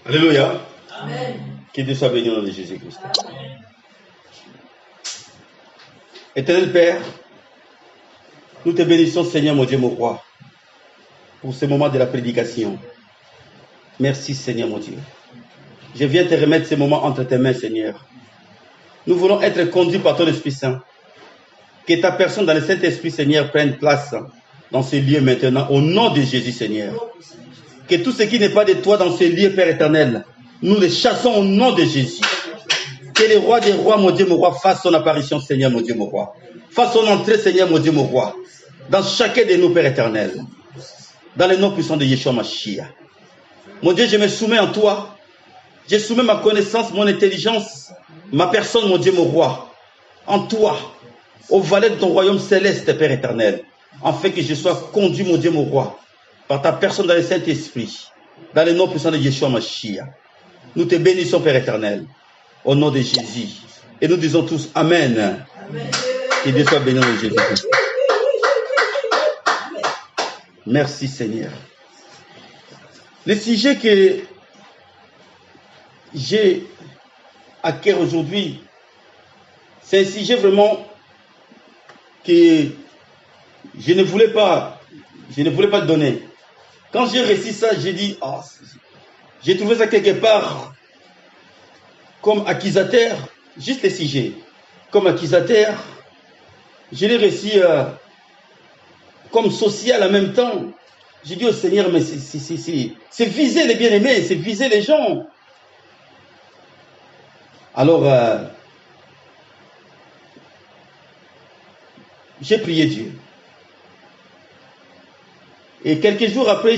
Alléluia. Amen. Que Dieu soit béni au nom de Jésus-Christ. Éternel Père, nous te bénissons, Seigneur, mon Dieu, mon roi, pour ce moment de la prédication. Merci, Seigneur, mon Dieu. Je viens te remettre ces moments entre tes mains, Seigneur. Nous voulons être conduits par ton Esprit Saint. Que ta personne dans le Saint-Esprit, Seigneur, prenne place dans ces lieux maintenant, au nom de Jésus, Seigneur. Que tout ce qui n'est pas de toi dans ces lieux, Père éternel, nous les chassons au nom de Jésus. Que le roi des rois, mon Dieu, mon roi, fasse son apparition, Seigneur, mon Dieu, mon roi. Fasse son entrée, Seigneur, mon Dieu, mon roi. Dans chacun de nous, Père éternel. Dans le nom puissant de Yeshua Mashiach. Mon Dieu, je me soumets en toi. Je soumets ma connaissance, mon intelligence, ma personne, mon Dieu, mon roi. En toi. Au valet de ton royaume céleste, Père éternel. Afin que je sois conduit, mon Dieu, mon roi. Par ta personne dans le Saint-Esprit. Dans le nom puissant de Yeshua Mashiach. Nous te bénissons, Père éternel. Au nom de Jésus. Et nous disons tous Amen. Amen. Que Dieu soit béni en Jésus. Merci Seigneur. Le sujet que j'ai à cœur aujourd'hui, c'est un sujet vraiment que je ne voulais pas le donner. Quand j'ai réussi ça, j'ai dit, oh, j'ai trouvé ça quelque part comme accusateur, juste le sujet, comme accusateur, je l'ai réussi comme social en même temps. J'ai dit au Seigneur, mais c'est viser les bien-aimés, c'est viser les gens. Alors, j'ai prié Dieu. Et quelques jours après,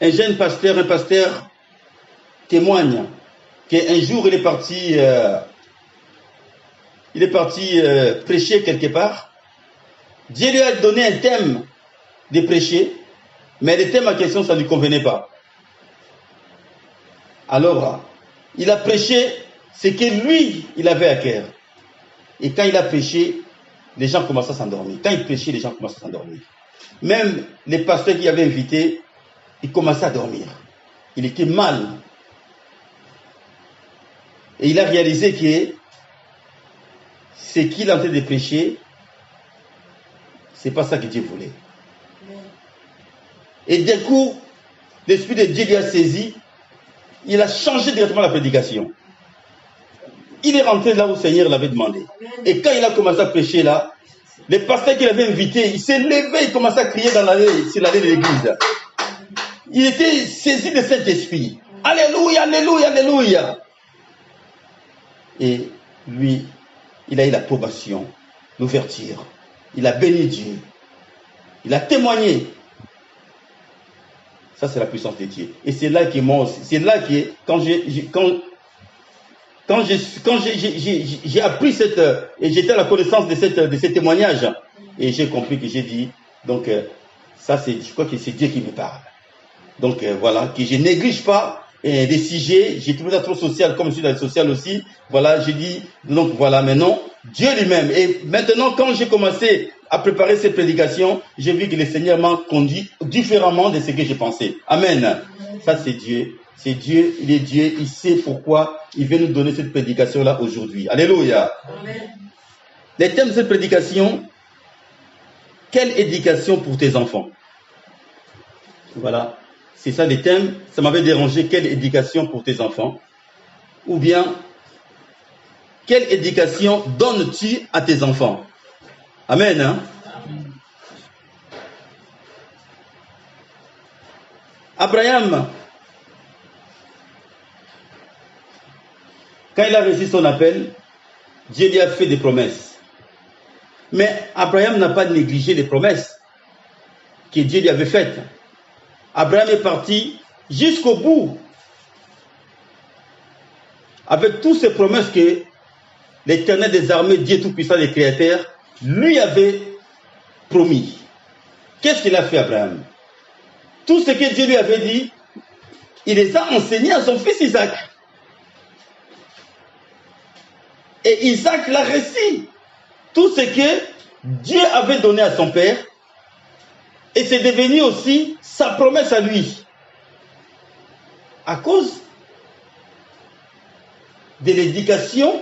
un jeune pasteur, témoigne qu'un jour il est parti prêcher quelque part. Dieu lui a donné un thème de prêcher, mais le thème en question, ça ne lui convenait pas. Alors, il a prêché ce que lui, il avait à cœur. Et quand il a prêché, les gens commençaient à s'endormir. Quand il prêchait, les gens commençaient à s'endormir. Même les pasteurs qui avaient invité, ils commençaient à dormir. Il était mal. Et il a réalisé que ce qu'il est en train de prêcher, c'est pas ça que Dieu voulait. Et d'un coup, l'Esprit de Dieu lui a saisi, il a changé directement la prédication. Il est rentré là où le Seigneur l'avait demandé. Et quand il a commencé à prêcher là, les pasteurs qu'il avait invités, il s'est levé, il commençait à crier dans l'allée, sur l'allée de l'église. Il était saisi de Saint-Esprit. Alléluia, alléluia, alléluia. Et lui, il a eu l'approbation, l'ouverture. Il a béni Dieu. Il a témoigné. Ça, c'est la puissance de Dieu. Et c'est là que moi aussi, c'est là que quand j'ai appris et j'étais à la connaissance de ce témoignage, et j'ai compris que j'ai dit, donc ça c'est, je crois que c'est Dieu qui me parle. Donc voilà, que je néglige pas des sujets, j'ai trouvé ça trop social, comme je suis dans le social aussi, voilà, j'ai dit, donc voilà, maintenant, Dieu lui-même. Et maintenant, quand j'ai commencé à préparer cette prédication, j'ai vu que le Seigneur m'a conduit différemment de ce que j'ai pensé. Amen. Ça c'est Dieu. C'est Dieu, il est Dieu, il sait pourquoi il veut nous donner cette prédication-là aujourd'hui. Alléluia. Amen. Le thème de cette prédication, quelle éducation pour tes enfants? Voilà. C'est ça le thème. Ça m'avait dérangé. Quelle éducation pour tes enfants? Ou bien, quelle éducation donnes-tu à tes enfants? Amen. Hein? Abraham, quand il a reçu son appel, Dieu lui a fait des promesses. Mais Abraham n'a pas négligé les promesses que Dieu lui avait faites. Abraham est parti jusqu'au bout avec toutes ces promesses que l'Éternel des armées, Dieu Tout-Puissant, les créateurs, lui avait promis. Qu'est-ce qu'il a fait, Abraham? Tout ce que Dieu lui avait dit, il les a enseignés à son fils Isaac. Et Isaac l'a reçu. Tout ce que Dieu avait donné à son père, et c'est devenu aussi sa promesse à lui. à cause de l'éducation,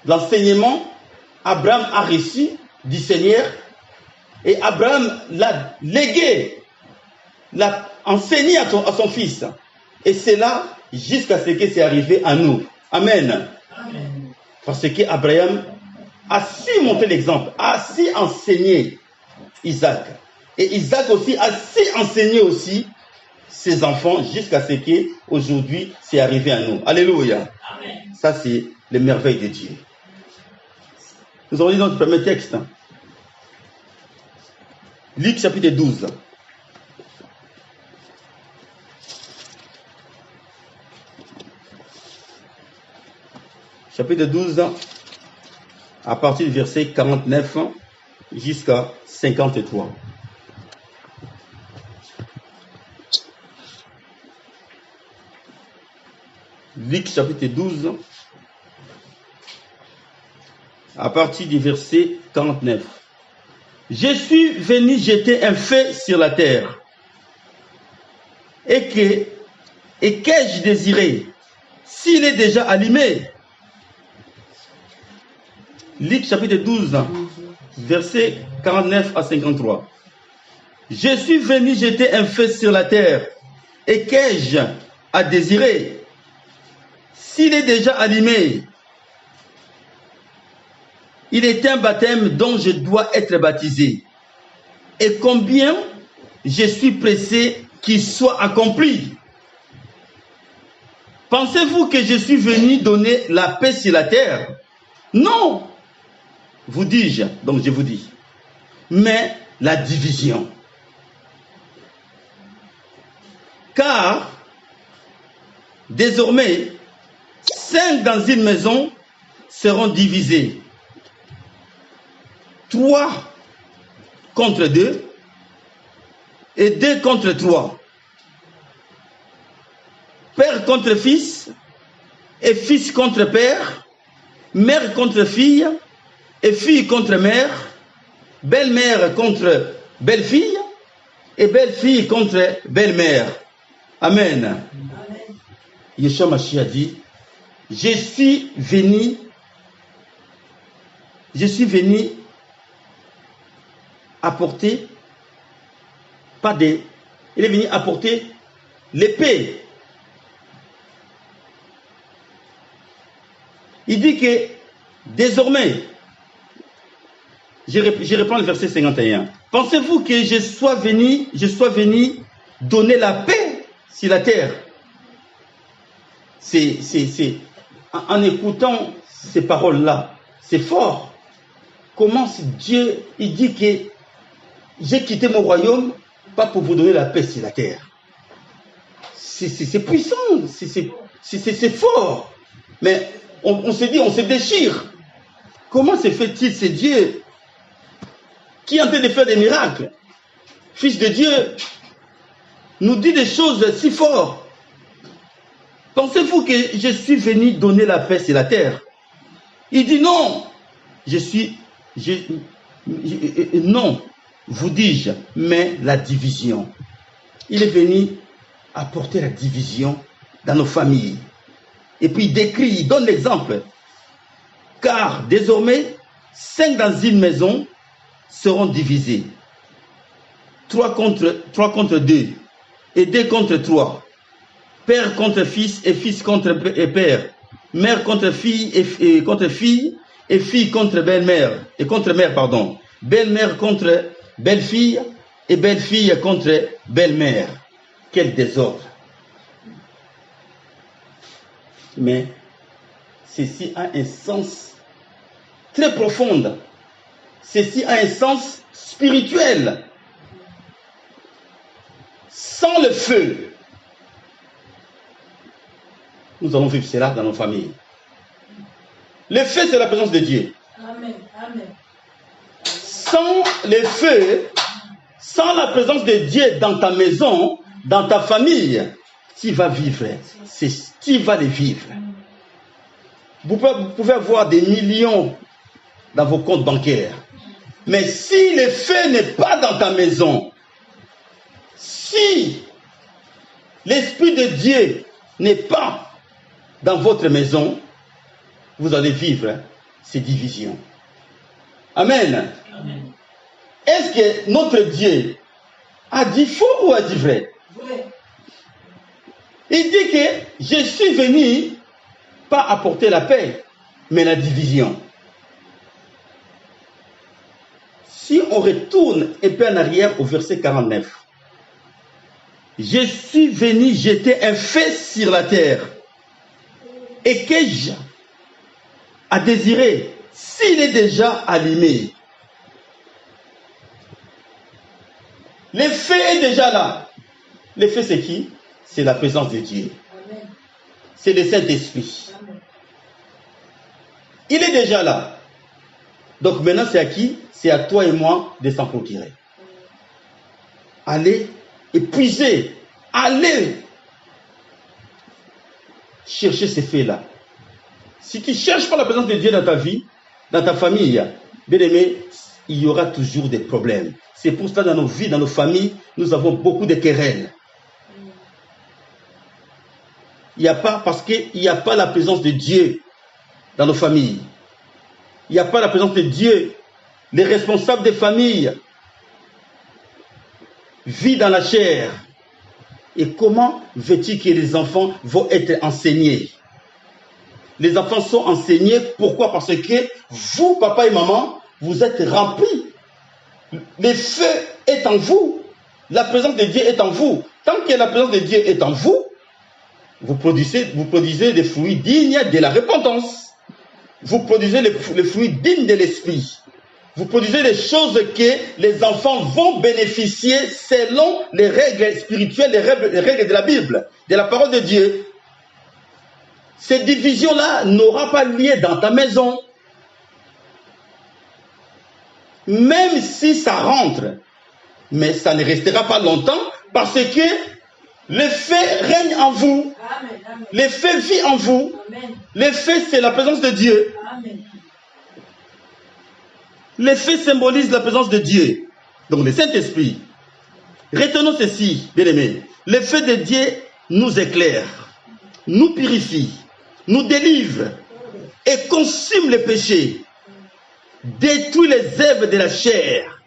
de l'enseignement, Abraham a reçu du Seigneur et Abraham l'a légué, l'a enseigné à son fils. Et c'est là jusqu'à ce que c'est arrivé à nous. Amen. Amen. Parce qu'Abraham a su montrer l'exemple, a su enseigner Isaac. Et Isaac aussi a su enseigner aussi ses enfants jusqu'à ce qu'aujourd'hui c'est arrivé à nous. Alléluia. Amen. Ça c'est les merveilles de Dieu. Nous avons dit notre premier texte. Luc chapitre 12. Chapitre 12, à partir du verset 49 jusqu'à 53. Luc chapitre 12, à partir du verset 49. Je suis venu jeter un feu sur la terre. Et qu'ai-je désiré s'il est déjà allumé? Luc chapitre 12, verset 49 à 53. Je suis venu jeter un feu sur la terre. Et qu'ai-je à désirer s'il est déjà allumé? Il est un baptême dont je dois être baptisé. Et combien je suis pressé qu'il soit accompli. Pensez-vous que je suis venu donner la paix sur la terre? Non, vous dis-je, donc je vous dis, mais la division. Car désormais, 5 dans une maison seront divisés. 3 contre 2 et 2 contre 3. Père contre fils et fils contre père, mère contre fille et fille contre mère, belle-mère contre belle-fille et belle-fille contre belle-mère. Amen. Amen. Yeshua Mashiach dit, je suis venu apporter, il est venu apporter l'épée. Il dit que désormais, je reprends le verset 51. Pensez-vous que je sois venu donner la paix sur la terre? En écoutant ces paroles-là, c'est fort. Comment Dieu, il dit que j'ai quitté mon royaume, pas pour vous donner la paix sur la terre. C'est puissant, c'est fort. Mais on se dit, on se déchire. Comment se fait-il, c'est Dieu qui est en train de faire des miracles? Fils de Dieu nous dit des choses si fortes. Pensez-vous que je suis venu donner la paix sur la terre? Il dit non. Non, vous dis-je, mais la division. Il est venu apporter la division dans nos familles. Et puis il décrit, il donne l'exemple. Car désormais, 5 dans une maison seront divisés. 3 contre 2 et 2 contre 3. Père contre fils et fils contre père. Mère contre fille et contre fille et fille contre belle-mère. Et contre mère, pardon. Belle-mère contre belle-fille et belle-fille contre belle-mère. Quel désordre. Mais ceci a un sens très profond. Ceci a un sens spirituel. Sans le feu, nous allons vivre cela dans nos familles. Le feu, c'est la présence de Dieu. Amen. Amen. Sans le feu, sans la présence de Dieu dans ta maison, dans ta famille, tu vas vivre. Tu vas les vivre. Vous pouvez avoir des millions dans vos comptes bancaires. Mais si le feu n'est pas dans ta maison, si l'Esprit de Dieu n'est pas dans votre maison, vous allez vivre ces divisions. Amen. Amen. Est-ce que notre Dieu a dit faux ou a dit vrai? Vrai. Il dit que je suis venu pas apporter la paix, mais la division. Si on retourne un peu en arrière au verset 49, je suis venu jeter un feu sur la terre. Et qu'ai-je à désirer s'il est déjà allumé? Le feu est déjà là. Le feu, c'est qui? C'est la présence de Dieu. Amen. C'est le Saint-Esprit. Amen. Il est déjà là. Donc maintenant, c'est à qui? C'est à toi et moi de s'en procurer. Allez épuiser. Allez chercher ces faits-là. Si tu ne cherches pas la présence de Dieu dans ta vie, dans ta famille, bien aimé, il y aura toujours des problèmes. C'est pour cela dans nos vies, dans nos familles, nous avons beaucoup de querelles. Il n'y a pas, parce qu'il n'y a pas la présence de Dieu dans nos familles. Il n'y a pas la présence de Dieu. Les responsables des familles vivent dans la chair. Et comment veux-tu que les enfants vont être enseignés? Les enfants sont enseignés, pourquoi? Parce que vous, papa et maman, vous êtes remplis. Le feu est en vous. La présence de Dieu est en vous. Tant que la présence de Dieu est en vous, vous produisez des fruits dignes de la repentance. Vous produisez les fruits dignes de l'esprit. Vous produisez des choses que les enfants vont bénéficier selon les règles spirituelles, les règles de la Bible, de la parole de Dieu. Ces divisions-là n'auront pas lieu dans ta maison. Même si ça rentre, mais ça ne restera pas longtemps parce que le feu règne en vous. Amen. Amen. Le feu vit en vous. Amen. Le feu, c'est la présence de Dieu. Amen. Le feu symbolise la présence de Dieu. Donc le Saint-Esprit. Retenons ceci, bien-aimés. Le feu de Dieu nous éclaire, nous purifie, nous délivre et consume les péchés. Détruit les œuvres de la chair.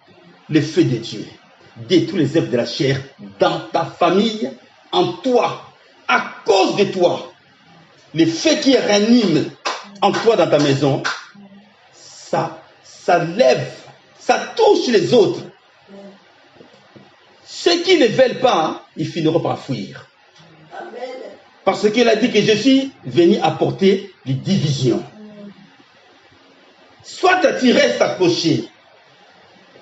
Le feu de Dieu détruit les œuvres de la chair dans ta famille, en toi, à cause de toi. Le feu qui ranime en toi dans ta maison, ça lève, ça touche les autres. Ceux qui ne veulent pas, ils finiront par fuir. Amen. Parce qu'il a dit que je suis venu apporter les divisions. Soit tu restes accroché.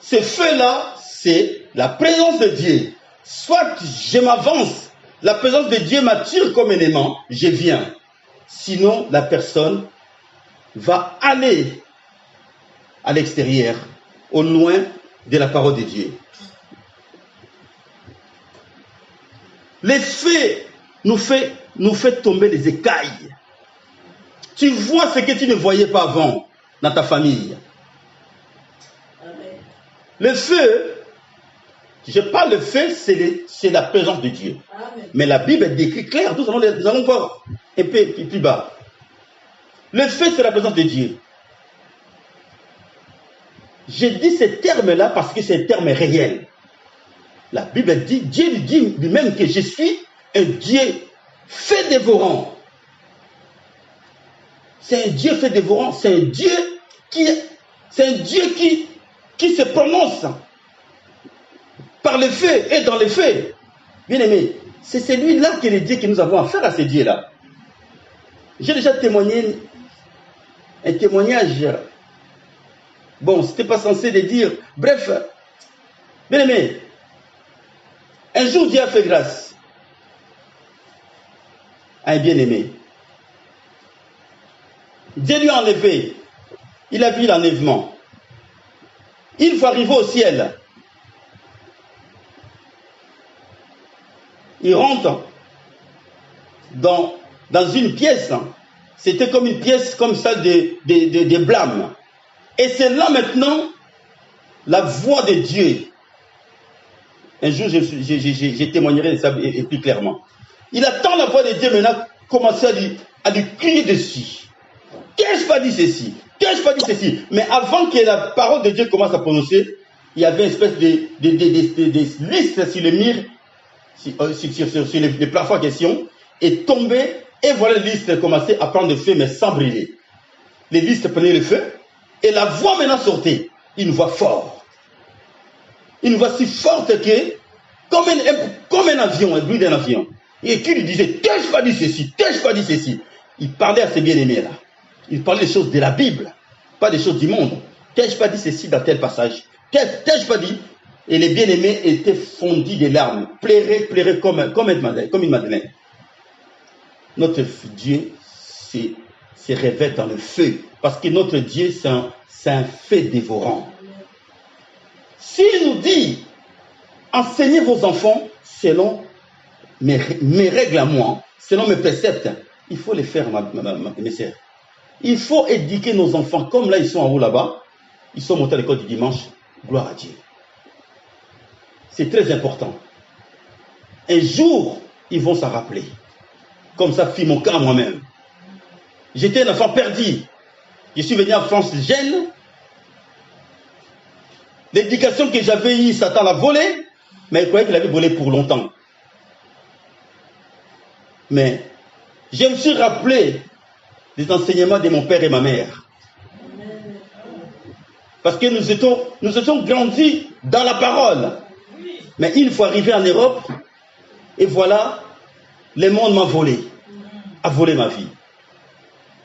Ce feu-là, c'est la présence de Dieu. Soit je m'avance, la présence de Dieu m'attire comme un aimant, je viens. Sinon, la personne va aller à l'extérieur, au loin de la parole de Dieu. Les faits nous fait tomber les écailles. Tu vois ce que tu ne voyais pas avant dans ta famille. Amen. Le feu, je parle de feu, c'est la présence de Dieu. Amen. Mais la Bible décrit clair, nous allons voir un peu plus bas. Le feu, c'est la présence de Dieu. Je dis ces termes-là parce que c'est un terme réel. La Bible dit, Dieu lui dit lui-même que je suis un Dieu fait dévorant. C'est un Dieu fait dévorant, c'est un Dieu qui se prononce par le feu et dans le feu. Bien aimé, c'est celui-là qui est le Dieu que nous avons affaire à ce Dieu-là. J'ai déjà témoigné un témoignage. Bon, c'était pas censé de dire. Bref, bien aimé, un jour Dieu a fait grâce à un bien-aimé. Dieu lui a enlevé. Il a vu l'enlèvement. Il faut arriver au ciel. Il rentre dans une pièce. C'était comme une pièce comme ça de blâme. Et c'est là maintenant la voix de Dieu. Un jour, je témoignerai de ça et plus clairement. Il attend la voix de Dieu maintenant commencer à lui crier dessus. Qu'ai-je pas dit ceci? Qu'ai-je pas dit ceci? Mais avant que la parole de Dieu commence à prononcer, il y avait une espèce de liste sur les murs, sur les plafonds en question, et tombait, et voilà les listes commençaient à prendre le feu, mais sans brûler. Les listes prenaient le feu, et la voix maintenant sortait, une voix forte. Une voix si forte que, comme un avion, un bruit d'un avion. Et qui lui disait, t'ai-je pas dit ceci, t'ai-je pas dit ceci? Il parlait à ses bien-aimés là. Il parlait des choses de la Bible, pas des choses du monde. T'ai-je pas dit ceci dans tel passage? T'ai-je pas dit? Et les bien-aimés étaient fondus de larmes, pleuraient comme une madeleine. Notre Dieu se révèle dans le feu, parce que notre Dieu, c'est un feu dévorant. S'il nous dit, enseignez vos enfants selon mes règles à moi, selon mes préceptes, il faut les faire, mes sœurs. Il faut éduquer nos enfants, comme là ils sont en haut là-bas, ils sont montés à l'école du dimanche, gloire à Dieu. C'est très important. Un jour, ils vont s'en rappeler. Comme ça fit mon cas moi-même. J'étais un enfant perdu. Je suis venu en France jeune. L'éducation que j'avais eue, Satan l'a volée, mais il croyait qu'il avait volé pour longtemps. Mais je me suis rappelé des enseignements de mon père et ma mère. Parce que nous étions grandis dans la parole. Mais une fois arrivé en Europe, et voilà, le monde m'a volé, a volé ma vie.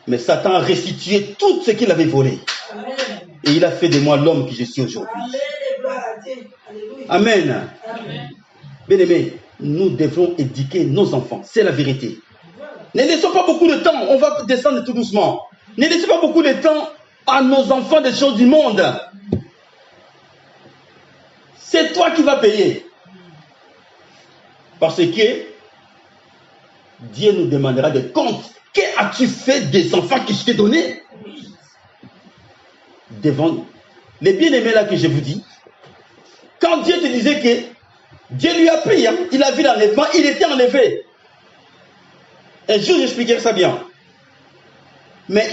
Mais Satan a restitué tout ce qu'il avait volé. Amen. Et il a fait de moi l'homme que je suis aujourd'hui. Amen. Amen. Bien-aimés, nous devons éduquer nos enfants. C'est la vérité. Ne laissons pas beaucoup de temps. On va descendre tout doucement. Ne laissez pas beaucoup de temps à nos enfants des choses du monde. C'est toi qui vas payer. Parce que Dieu nous demandera des comptes. Qu'as-tu fait des enfants que je t'ai donnés? Devant les bien-aimés là que je vous dis, quand Dieu te disait que Dieu lui a pris, hein, il a vu l'enlèvement, il était enlevé. Un jour, j'expliquerai ça bien. Mais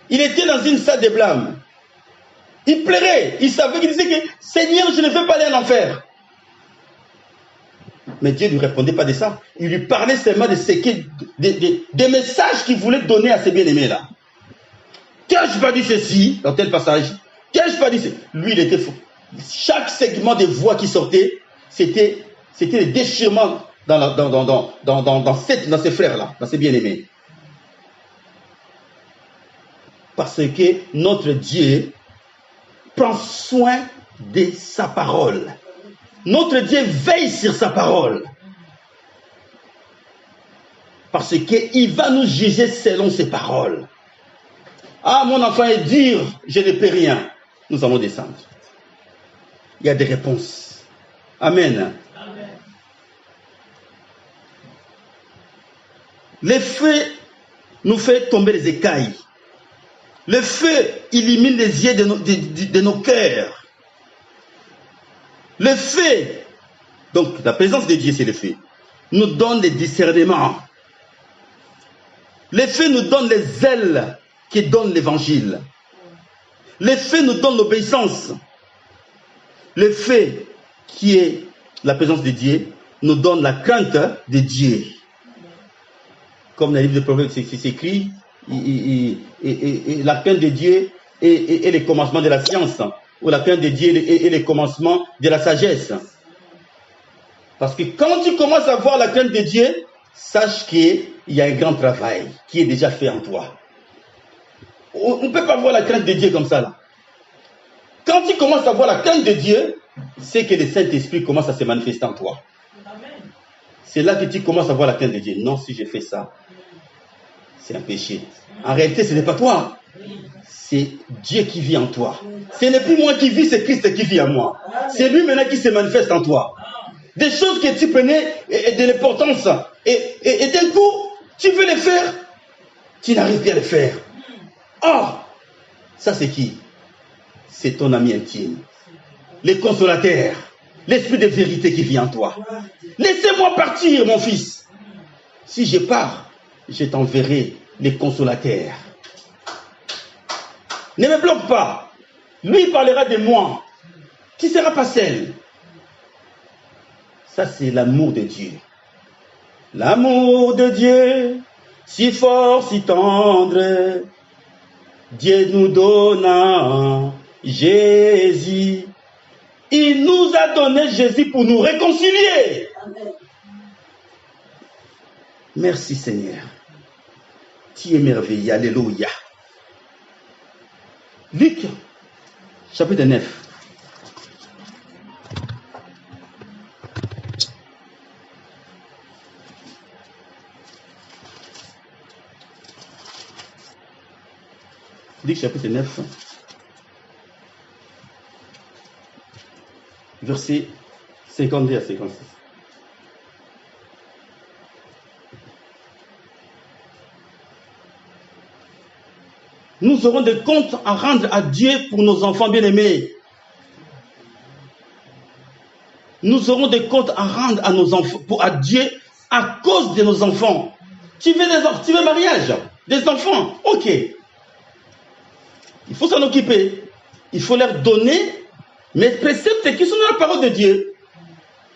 il était dans une salle de blâme. Il pleurait, il savait qu'il disait que Seigneur, je ne veux pas aller en enfer. Mais Dieu ne lui répondait pas de ça. Il lui parlait seulement des messages qu'il voulait donner à ses bien-aimés là. Qu'ai-je pas dit ceci dans tel passage? Qu'ai-je pas dit ceci? Lui, il était fou. Chaque segment de voix qui sortait, c'était le déchirement dans ses frères là, dans ses bien-aimés. Parce que notre Dieu prend soin de sa parole. Notre Dieu veille sur sa parole. Parce qu'il va nous juger selon ses paroles. Ah, mon enfant est dur, je ne peux rien. Nous allons descendre. Il y a des réponses. Amen. Amen. Le feu nous fait tomber les écailles. Le feu illumine les yeux de nos cœurs. Le feu, donc la présence de Dieu, c'est le feu, nous donne des discernements. Le feu nous donne les ailes qui donnent l'évangile. Le feu nous donne l'obéissance. Le feu, qui est la présence de Dieu, nous donne la crainte de Dieu. Comme dans le livre de Proverbes, c'est écrit, la crainte de Dieu est le commencement de la science. Ou la crainte de Dieu est le commencement de la sagesse. Parce que quand tu commences à voir la crainte de Dieu, sache qu'il y a un grand travail qui est déjà fait en toi. On ne peut pas voir la crainte de Dieu comme ça là. Quand tu commences à voir la crainte de Dieu, c'est que le Saint-Esprit commence à se manifester en toi. C'est là que tu commences à voir la crainte de Dieu. Non, si je fais ça, c'est un péché. En réalité, ce n'est pas toi. C'est Dieu qui vit en toi. Ce n'est plus moi qui vis, c'est Christ qui vit en moi. C'est lui maintenant qui se manifeste en toi. Des choses que tu prenais de l'importance. Et d'un coup, tu veux les faire, tu n'arrives pas à les faire. Oh, ça c'est qui? C'est ton ami intime. Le consolateur. L'esprit de vérité qui vit en toi. Laissez-moi partir, mon fils. si je pars, je t'enverrai les consolateurs. Ne me bloque pas. Lui parlera de moi. Tu ne seras pas seul. Ça, c'est l'amour de Dieu. L'amour de Dieu, si fort, si tendre, Dieu nous donna Jésus. Il nous a donné Jésus pour nous réconcilier. Amen. Merci Seigneur. Tu es merveilleux. Alléluia. Luc, chapitre 9. Luc, chapitre 9. Verset 52 à 56. Nous aurons des comptes à rendre à Dieu pour nos enfants bien-aimés. Nous aurons des comptes à rendre à nos enfants, à Dieu à cause de nos enfants. Tu veux mariage, des enfants, ok. Il faut s'en occuper. Il faut leur donner mes préceptes qui sont dans la parole de Dieu.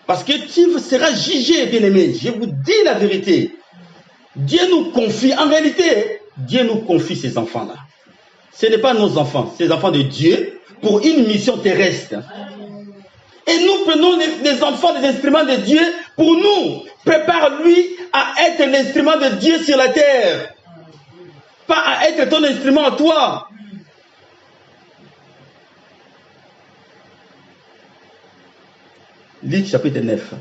Parce que tu seras jugé, bien-aimé. Je vous dis la vérité. Dieu nous confie, en réalité, Dieu nous confie ces enfants-là. Ce n'est pas nos enfants, c'est les enfants de Dieu pour une mission terrestre. Et nous prenons les enfants des instruments de Dieu pour nous. Prépare-lui à être l'instrument de Dieu sur la terre. Pas à être ton instrument à toi. Luc chapitre 9,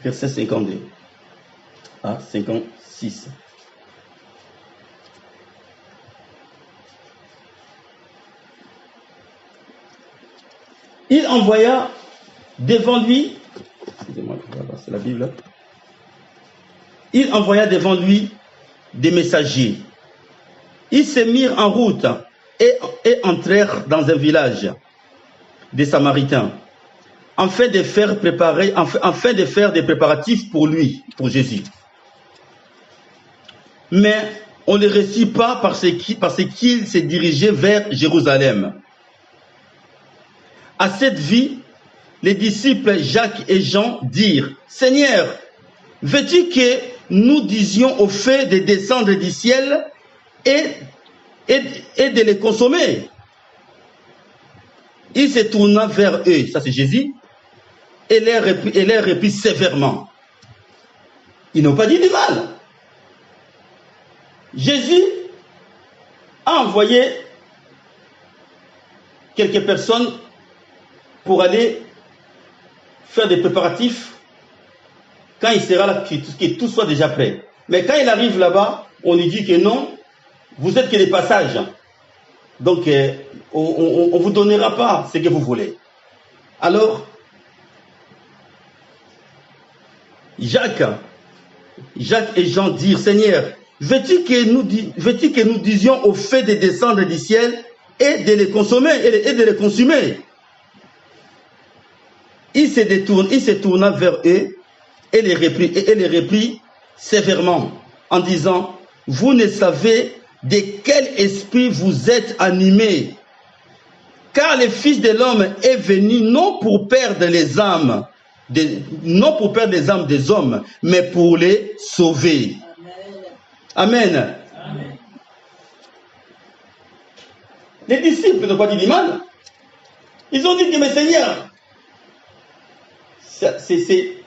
verset 52 à 56. Il envoya devant lui, excusez-moi, c'est la Bible. Il envoya devant lui des messagers. Ils se mirent en route et entrèrent dans un village des Samaritains, afin de faire des préparatifs pour lui, pour Jésus. Mais on ne le reçut pas parce qu'il se dirigeait vers Jérusalem. À cette vie, les disciples Jacques et Jean dirent: Seigneur, veux-tu que nous disions au feu de descendre du ciel et de les consommer? Il se tourna vers eux, ça c'est Jésus, et les reprit sévèrement. Ils n'ont pas dit du mal. Jésus a envoyé quelques personnes pour aller faire des préparatifs quand il sera là, que tout soit déjà prêt. Mais quand il arrive là-bas, on lui dit que non, vous êtes que des passages. Donc, on ne vous donnera pas ce que vous voulez. Alors, Jacques et Jean dirent: Seigneur, veux-tu que nous disions au fait de descendre du ciel et de les consommer et de les consumer? Il se tourna vers eux et les reprit sévèrement en disant: Vous ne savez de quel esprit vous êtes animés, car le Fils de l'homme est venu non pour perdre les âmes, non pour perdre les âmes des hommes, mais pour les sauver. Amen. Amen. Amen. Les disciples n'ont pas dit du mal. Ils ont dit que, mais Seigneur, c'est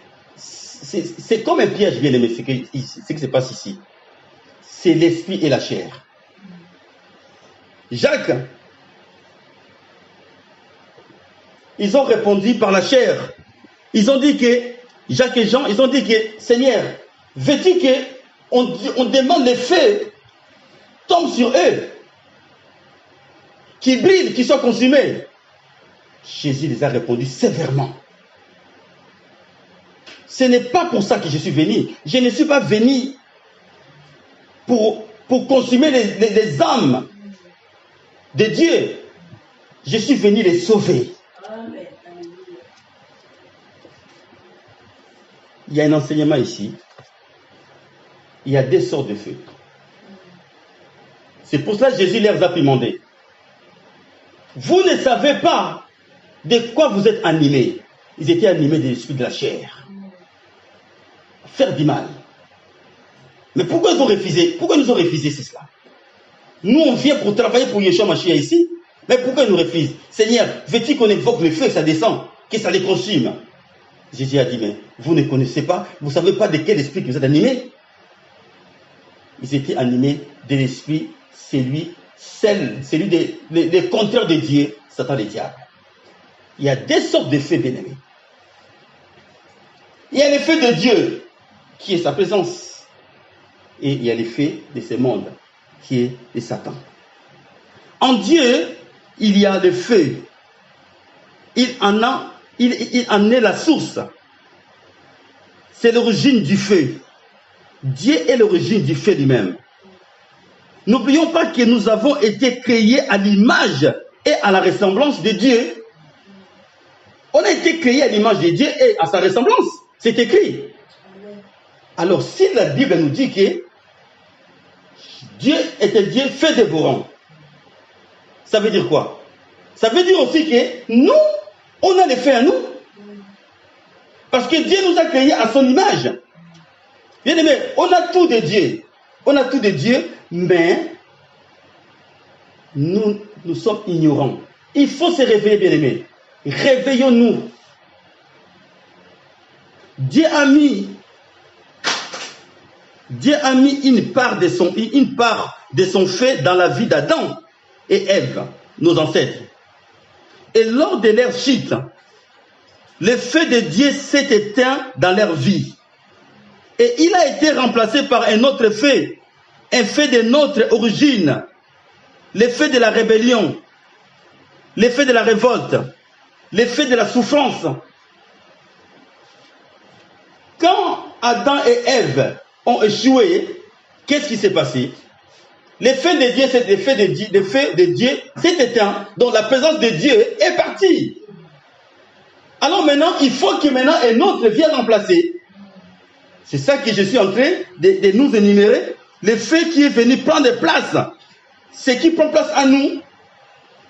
comme un piège, bien aimé, ce qui se passe ici. C'est l'esprit et la chair. Jacques, ils ont répondu par la chair. Ils ont dit que, Jacques et Jean, ils ont dit que, Seigneur, veux-tu qu'on demande les feux tombent sur eux, qui brillent, qui soient consumés? Jésus les a répondu sévèrement. Ce n'est pas pour ça que je suis venu. Je ne suis pas venu pour consumer les âmes de Dieu. Je suis venu les sauver. Amen. Il y a un enseignement ici. il y a des sortes de feu. C'est pour cela que Jésus leur a demandé. Vous ne savez pas de quoi vous êtes animés. Ils étaient animés de l'esprit de la chair. Faire du mal. Mais pourquoi ils ont refusé? Pourquoi ils nous ont refusé, c'est cela? Nous, on vient pour travailler pour Yeshua Mashiach ici. Mais pourquoi ils nous refusent? Seigneur, veux-tu qu'on évoque le feu, que ça descend, que ça les consume? Jésus a dit, mais vous ne connaissez pas, vous ne savez pas de quel esprit que vous êtes animés. Ils étaient animés de l'esprit, celui des contraires de Dieu, Satan le diable. Il y a deux sortes de feux, bien-aimés. Il y a le feu de Dieu, qui est sa présence. Et il y a le feu de ce monde, qui est de Satan. En Dieu, il y a le feu. Il en est la source. C'est l'origine du feu. Dieu est l'origine du feu lui-même. N'oublions pas que nous avons été créés à l'image et à la ressemblance de Dieu. On a été créés à l'image de Dieu et à sa ressemblance. C'est écrit. Alors, si la Bible nous dit que Dieu est un Dieu fait dévorant, ça veut dire quoi? Ça veut dire aussi que nous, on a les faits à nous. Parce que Dieu nous a créés à son image. Bien aimé, on a tout de Dieu. On a tout de Dieu, mais nous sommes ignorants. Il faut se réveiller, bien aimé. Réveillons-nous. Dieu a mis une part de son fait dans la vie d'Adam et Ève, nos ancêtres. Et lors de leur chute, le feu de Dieu s'est éteint dans leur vie. Et il a été remplacé par un autre feu, un feu de notre origine, le feu de la rébellion, le feu de la révolte, le feu de la souffrance. Quand Adam et Ève ont échoué, qu'est-ce qui s'est passé? Le feu de Dieu, c'est le feu de Dieu s'est éteint, donc la présence de Dieu est partie. Alors maintenant, il faut que maintenant un autre vienne remplacer. C'est ça que je suis en train de nous énumérer. Le feu qui est venu prendre place. Ce qui prend place à nous.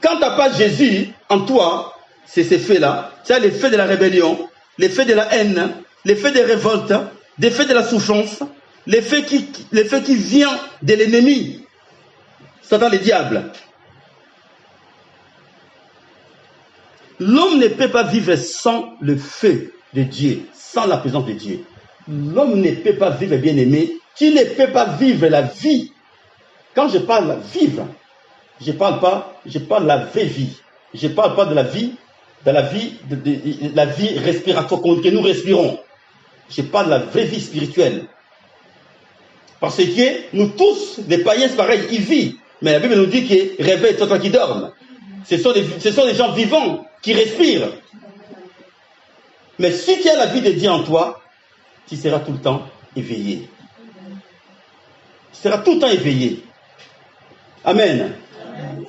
Quand tu n'as pas Jésus en toi, c'est ces feux-là. C'est le feu de la rébellion, le feu de la haine, le feu de révolte, le feu de la souffrance, le feu qui vient de l'ennemi. Satan le diable. L'homme ne peut pas vivre sans le feu de Dieu, sans la présence de Dieu. L'homme ne peut pas vivre, bien-aimé. Tu ne peux pas vivre la vie. Quand je parle vivre, je parle de la vraie vie. Je ne parle pas de la vie, de la vie respiratoire que nous respirons. Je parle de la vraie vie spirituelle. Parce que nous tous, les païens, c'est pareil, ils vivent. Mais la Bible nous dit que réveille-toi qui dorment. Ce sont des gens vivants qui respirent. Mais si tu as la vie de Dieu en toi, tu seras tout le temps éveillé. Tu seras tout le temps éveillé. Amen. Amen.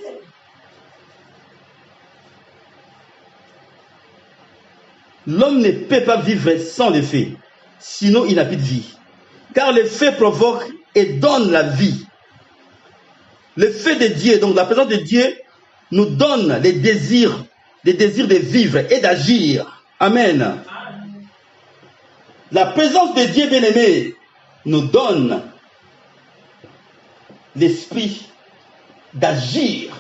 L'homme ne peut pas vivre sans le feu, sinon il n'a plus de vie. Car le feu provoque et donne la vie. Le feu de Dieu, donc la présence de Dieu, nous donne les désirs de vivre et d'agir. Amen. La présence de Dieu, bien-aimé, nous donne l'esprit d'agir.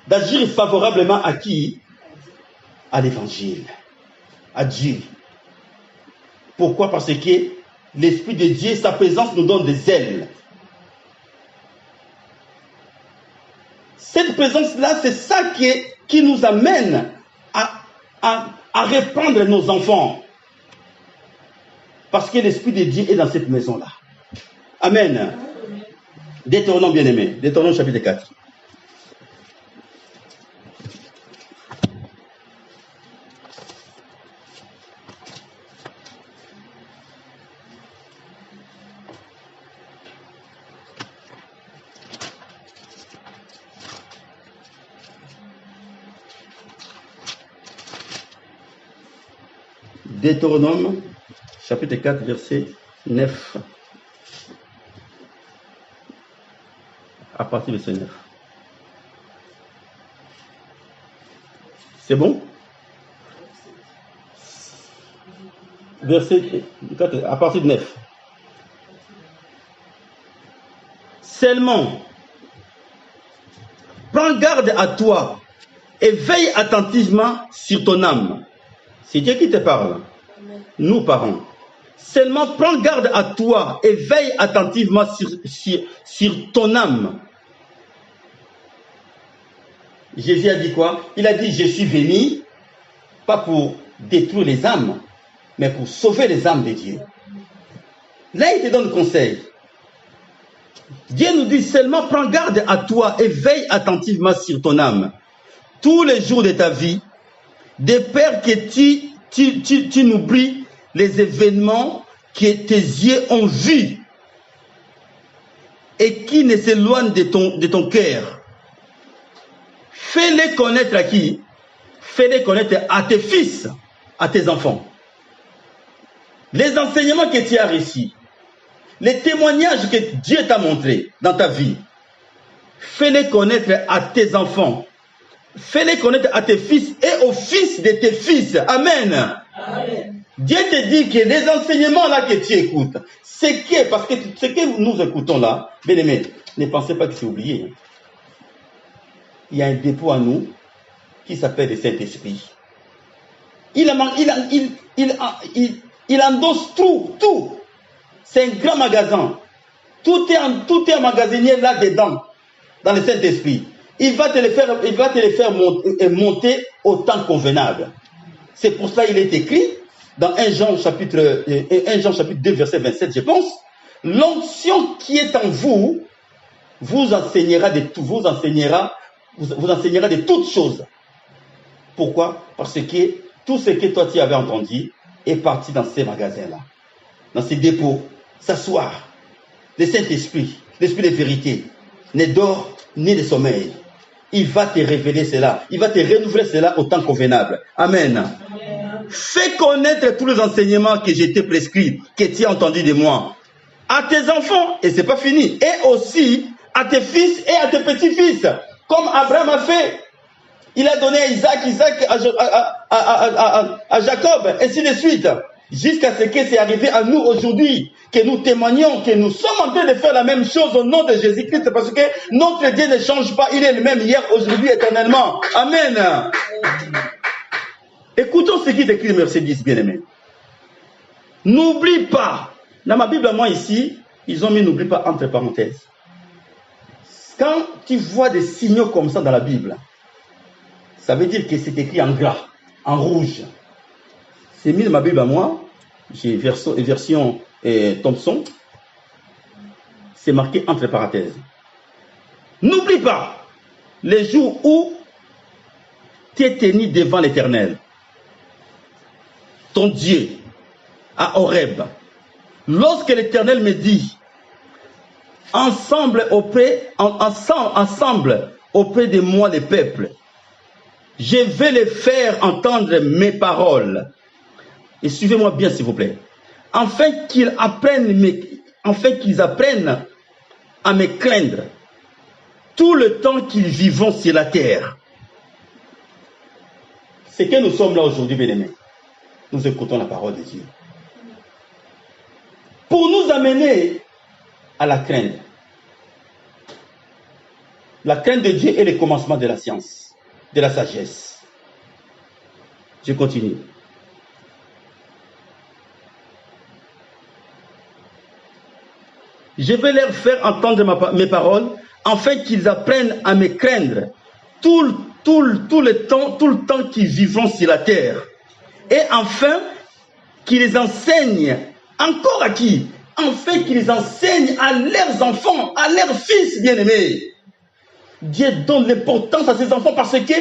D'agir favorablement à qui? À l'évangile, à Dieu. Pourquoi? Parce que l'esprit de Dieu, sa présence nous donne des ailes. Cette présence-là, c'est ça qui nous amène à répandre nos enfants. Parce que l'esprit de Dieu est dans cette maison-là. Amen. Deutéronome, bien-aimé. Deutéronome chapitre 4. Deutéronome, chapitre 4, verset 9. À partir de ce 9. C'est bon? Verset 4, à partir de 9. Seulement, prends garde à toi et veille attentivement sur ton âme. C'est Dieu qui te parle. Nous, parents. Seulement, prends garde à toi et veille attentivement sur ton âme. Jésus a dit quoi? Il a dit, je suis venu, pas pour détruire les âmes, mais pour sauver les âmes de Dieu. Là, il te donne conseil. Dieu nous dit seulement, prends garde à toi et veille attentivement sur ton âme. Tous les jours de ta vie, de peur que tu n'oublies les événements que tes yeux ont vus et qui ne s'éloignent de ton cœur. Fais-les connaître à qui? Fais-les connaître à tes fils, à tes enfants. Les enseignements que tu as reçus, les témoignages que Dieu t'a montrés dans ta vie, fais-les connaître à tes enfants. Fais-les connaître à tes fils et aux fils de tes fils. Amen. Amen. Dieu te dit que les enseignements là que tu écoutes, parce que ce que nous écoutons là, bien aimé, ne pensez pas que c'est oublié. Il y a un dépôt à nous qui s'appelle le Saint-Esprit. Il endosse tout. C'est un grand magasin. Tout est emmagasiné là-dedans, dans le Saint-Esprit. Il va te le faire monter au temps convenable. C'est pour cela qu'il est écrit dans 1 Jean chapitre 2, verset 27, je pense. L'onction qui est en vous vous enseignera de toutes choses. Pourquoi? Parce que tout ce que toi tu avais entendu est parti dans ces magasins-là, dans ces dépôts, s'asseoir. Le Saint-Esprit, l'Esprit de vérité, ne dort ni de sommeil. Il va te révéler cela. Il va te renouveler cela au temps convenable. Amen. Amen. Fais connaître tous les enseignements que je t'ai prescrits, que tu as entendus de moi, à tes enfants, et c'est pas fini, et aussi à tes fils et à tes petits-fils, comme Abraham a fait. Il a donné à Isaac à Jacob, ainsi de suite, jusqu'à ce que c'est arrivé à nous aujourd'hui, que nous témoignons que nous sommes en train de faire la même chose au nom de Jésus-Christ, parce que notre Dieu ne change pas, il est le même hier, aujourd'hui, éternellement. Amen. Écoutons ce qui est écrit, Mercedes, bien-aimé. N'oublie pas, dans ma Bible à moi ici, ils ont mis n'oublie pas entre parenthèses. Quand tu vois des signaux comme ça dans la Bible, ça veut dire que c'est écrit en gras, en rouge. C'est mis dans ma Bible à moi, j'ai version Thompson, c'est marqué entre parenthèses. N'oublie pas les jours où tu es tenu devant l'Éternel, ton Dieu, à Horeb. Lorsque l'Éternel me dit, ensemble auprès de moi les peuples, je vais les faire entendre mes paroles. Et suivez-moi bien s'il vous plaît. Afin qu'ils apprennent à me craindre tout le temps qu'ils vivront sur la terre. C'est que nous sommes là aujourd'hui, bien-aimés. Nous écoutons la parole de Dieu. Pour nous amener à la crainte. La crainte de Dieu est le commencement de la science, de la sagesse. Je continue. Je vais leur faire entendre mes paroles, afin qu'ils apprennent à me craindre tout le temps qu'ils vivront sur la terre. Et enfin, qu'ils enseignent, encore à qui? Enfin, qu'ils enseignent à leurs enfants, à leurs fils bien-aimés. Dieu donne l'importance à ses enfants parce que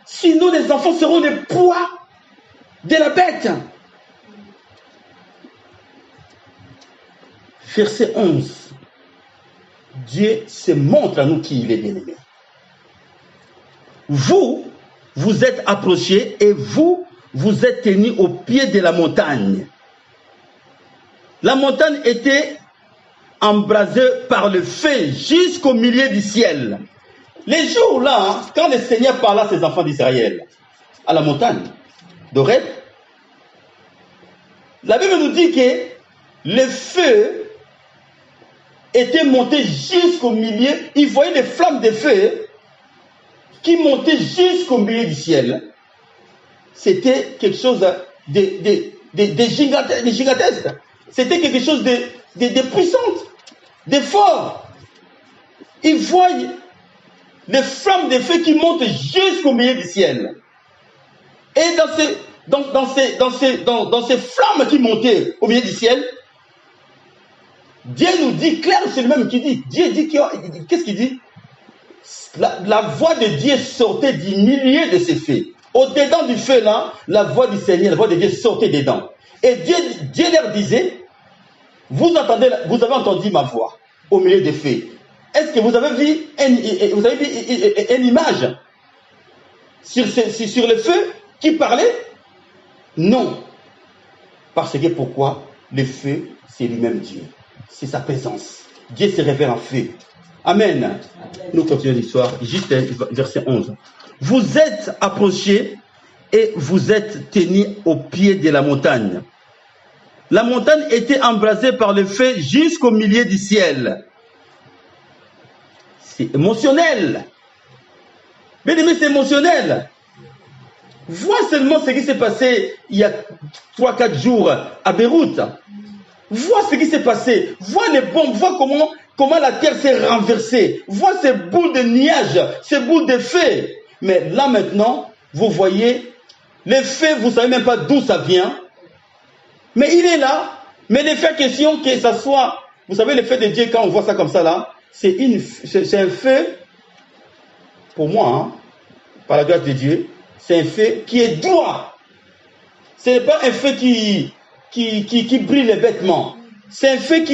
sinon les enfants seront le poids de la bête. Verset 11. Dieu se montre à nous qui il est bien-aimé. Vous êtes approchés et vous êtes tenus au pied de la montagne. La montagne était embrasée par le feu jusqu'au milieu du ciel. Les jours-là, quand le Seigneur parla à ses enfants d'Israël, à la montagne d'Horeb, la Bible nous dit que le feu était monté jusqu'au milieu. Ils voyaient les flammes de feu qui montaient jusqu'au milieu du ciel. C'était quelque chose de gigantesque. C'était quelque chose de puissant, de fort. Ils voient les flammes de feu qui montent jusqu'au milieu du ciel. Et dans ces flammes qui montaient au milieu du ciel, Dieu nous dit, clair, c'est le même qui dit. Dieu dit, qu'est-ce qu'il dit? La voix de Dieu sortait du milieu de ces feux. Au-dedans du feu là, la voix du Seigneur, la voix de Dieu sortait dedans. Et Dieu leur disait, vous avez entendu ma voix au milieu des feux. Est-ce que vous avez vu une image sur le feu qui parlait? Non. Parce que pourquoi? Le feu, c'est lui-même Dieu. C'est sa présence. Dieu se révèle en feu. Amen. Amen. Nous continuons l'histoire. Juste verset 11. Vous êtes approchés et vous êtes tenus au pied de la montagne. La montagne était embrasée par le feu jusqu'au milieu du ciel. C'est émotionnel. Bien aimé, c'est émotionnel. Vois seulement ce qui s'est passé il y a 3-4 jours à Beyrouth. Vois ce qui s'est passé. Vois les bombes. Vois comment la terre s'est renversée. Vois ces boules de nuages, ces boules de feu. Mais là maintenant, vous voyez, les feux, vous ne savez même pas d'où ça vient. Mais il est là. Mais les faits question que ça soit, vous savez, le feu de Dieu, quand on voit ça comme ça là, c'est un feu, pour moi, hein, par la grâce de Dieu, c'est un feu qui est droit. Ce n'est pas un feu qui brille bêtement. C'est un feu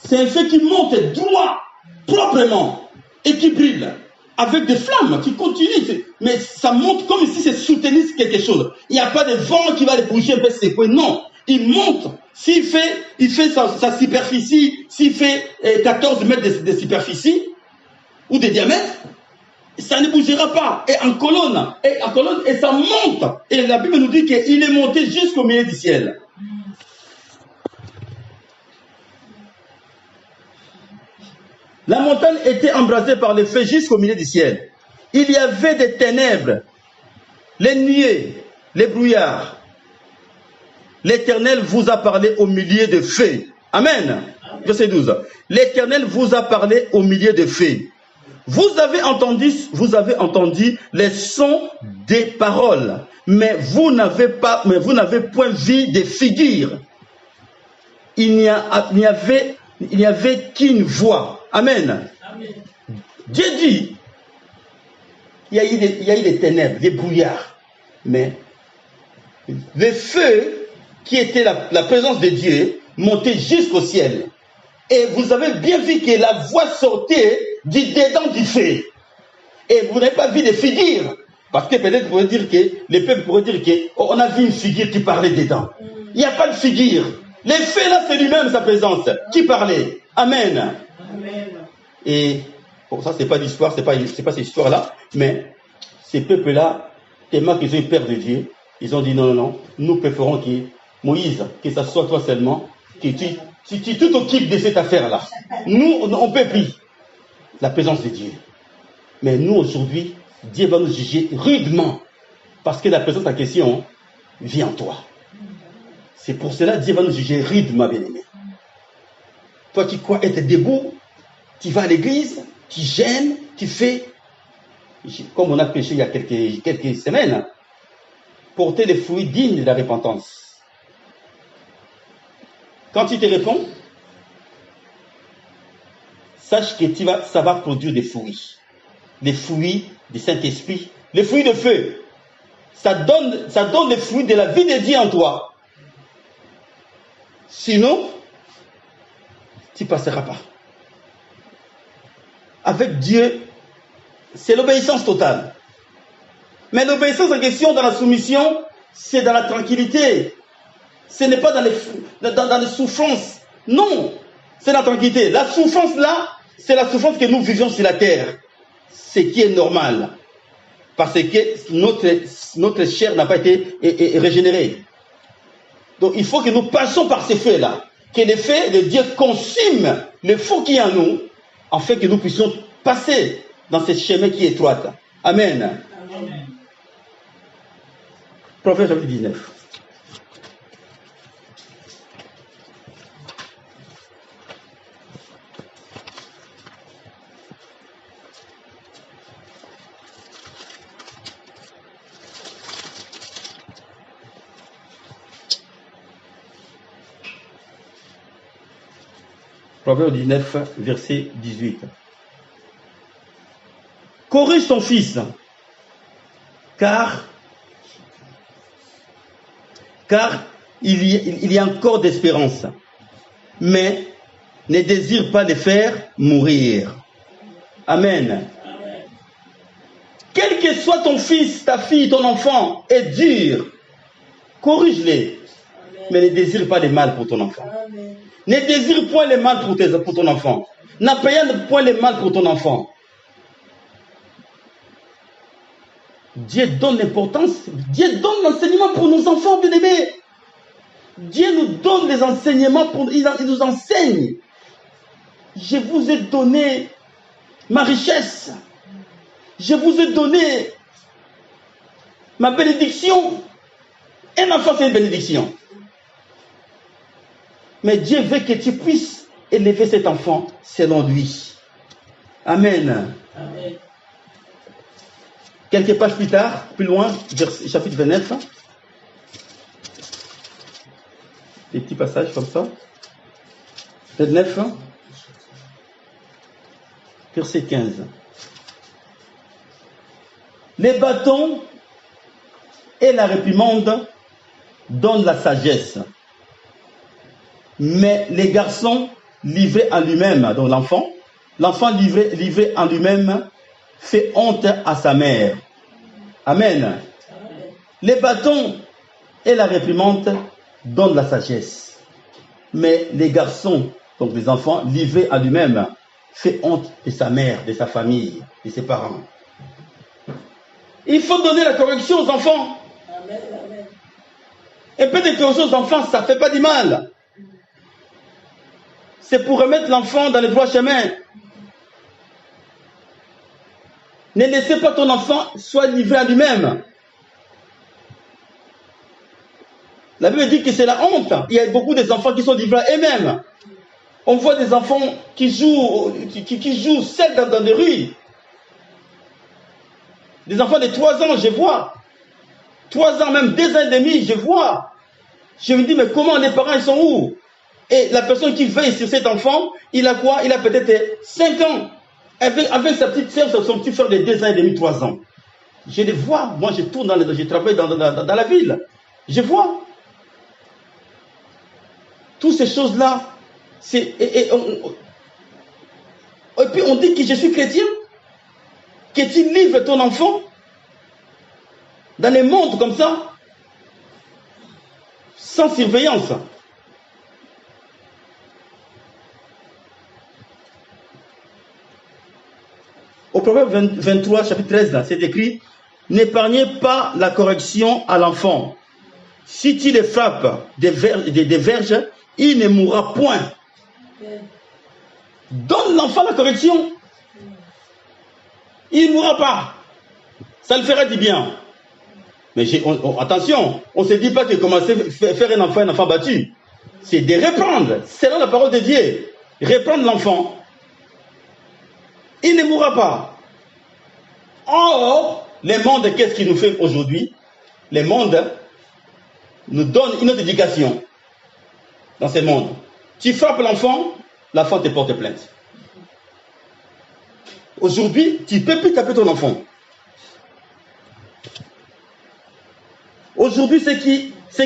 c'est un feu qui monte droit, proprement, et qui brille, avec des flammes qui continuent. Mais ça monte comme si c'est soutenu quelque chose. Il n'y a pas de vent qui va le bouger un peu secouer. Non, il monte. Il fait sa superficie, s'il fait 14 mètres de superficie, ou de diamètre, ça ne bougera pas. Et en colonne, et ça monte. Et la Bible nous dit qu'il est monté jusqu'au milieu du ciel. La montagne était embrasée par le feu jusqu'au milieu du ciel. Il y avait des ténèbres, les nuées, les brouillards. L'Éternel vous a parlé au milieu de feu. Amen. Verset 12. L'Éternel vous a parlé au milieu de feu. Vous avez entendu les sons des paroles, mais vous n'avez point vu des figures. Il n'y avait qu'une voix. Amen. Amen. Dieu dit, il y a eu des ténèbres, des brouillards, mais le feu qui était la présence de Dieu montait jusqu'au ciel. Et vous avez bien vu que la voix sortait du dedans du feu. Et vous n'avez pas vu de figures. Parce que peut-être les peuples pourraient dire qu'on a vu une figure qui parlait dedans. Il n'y a pas de figure. Le feu là, c'est lui-même sa présence qui parlait. Amen. Amen. Et bon, ça, c'est pas l'histoire, c'est pas cette histoire-là, mais ces peuples-là, tellement qu'ils ont eu peur de Dieu, ils ont dit non, nous préférons que Moïse, que ça soit toi seulement, que tu t'occupes de cette affaire-là. Nous, on peut plus la présence de Dieu. Mais nous, aujourd'hui, Dieu va nous juger rudement, parce que la présence en question vit en toi. C'est pour cela que Dieu va nous juger rudement, bien-aimé. Toi qui crois être debout, tu vas à l'église, tu gênes, tu fais, comme on a prêché il y a quelques semaines, porter les fruits dignes de la repentance. Quand tu te réponds, sache que ça va produire des fruits. Les fruits du Saint-Esprit, les fruits de feu. Ça donne les fruits de la vie de Dieu en toi. Sinon, tu ne passeras pas. Avec Dieu, c'est l'obéissance totale. Mais l'obéissance en question dans la soumission, c'est dans la tranquillité. Ce n'est pas dans les souffrances. Non, c'est la tranquillité. La souffrance là, c'est la souffrance que nous vivons sur la terre. Ce qui est normal. Parce que notre chair n'a pas été régénérée. Donc il faut que nous passions par ces feux-là. Que les feux de Dieu consument le feu qui est en nous, afin que nous puissions passer dans ce chemin qui est étroit. Amen. Amen. Proverbe chapitre 19. Proverbe 19, verset 18. Corrige ton fils, car il y a encore d'espérance, mais ne désire pas les faire mourir. Amen. Amen. Quel que soit ton fils, ta fille, ton enfant, est dur, corrige-les, mais ne désire pas le mal pour ton enfant. Amen. Ne désire point le mal pour ton enfant. N'appréhende point le mal pour ton enfant. Dieu donne l'importance, Dieu donne l'enseignement pour nos enfants bien-aimés. Dieu nous donne des enseignements, il nous enseigne. Je vous ai donné ma richesse. Je vous ai donné ma bénédiction. Un enfant, c'est une bénédiction. Mais Dieu veut que tu puisses élever cet enfant selon lui. Amen. Amen. Quelques pages plus tard, plus loin, chapitre 29. Des petits passages comme ça. 29, verset 15. Les bâtons et la réprimande donnent la sagesse. Mais les garçons livrés en lui-même, donc l'enfant livré en lui-même fait honte à sa mère. Amen. Amen. Les bâtons et la réprimande donnent la sagesse. Mais les garçons, donc les enfants, livrés à lui-même, fait honte de sa mère, de sa famille, de ses parents. Il faut donner la correction aux enfants. Amen. Amen. Un peu de correction aux enfants, ça ne fait pas du mal. C'est pour remettre l'enfant dans le droit chemin. Ne laissez pas ton enfant soit livré à lui-même. La Bible dit que c'est la honte. Il y a beaucoup d'enfants qui sont livrés à eux-mêmes. On voit des enfants qui jouent seuls dans les rues. Des enfants de 3 ans, je vois. 3 ans, même 2 ans et demi, je vois. Je me dis, mais comment les parents, ils sont où? Et la personne qui veille sur cet enfant, il a quoi? Il a peut-être 5 ans. Avec sa petite sœur, son petit frère de 2 ans et demi, 3 ans. Je les vois. Moi, je tourne je travaille dans la ville. Je vois. Toutes ces choses-là. Et puis, on dit que je suis chrétien. Que tu livres ton enfant dans les mondes comme ça, sans surveillance. Au Proverbe 23, chapitre 13, c'est écrit: n'épargnez pas la correction à l'enfant. Si tu le frappes des verges, il ne mourra point. Donne l'enfant la correction. Il ne mourra pas. Ça le fera du bien. Mais attention, on ne se dit pas que commencer à faire un enfant battu. C'est de reprendre, selon la parole de Dieu. Reprendre l'enfant. Il ne mourra pas. Or, le monde, qu'est-ce qu'il nous fait aujourd'hui? Le monde nous donne une autre éducation dans ce monde. Tu frappes l'enfant te porte plainte. Aujourd'hui, tu ne peux plus taper ton enfant. Aujourd'hui, ceux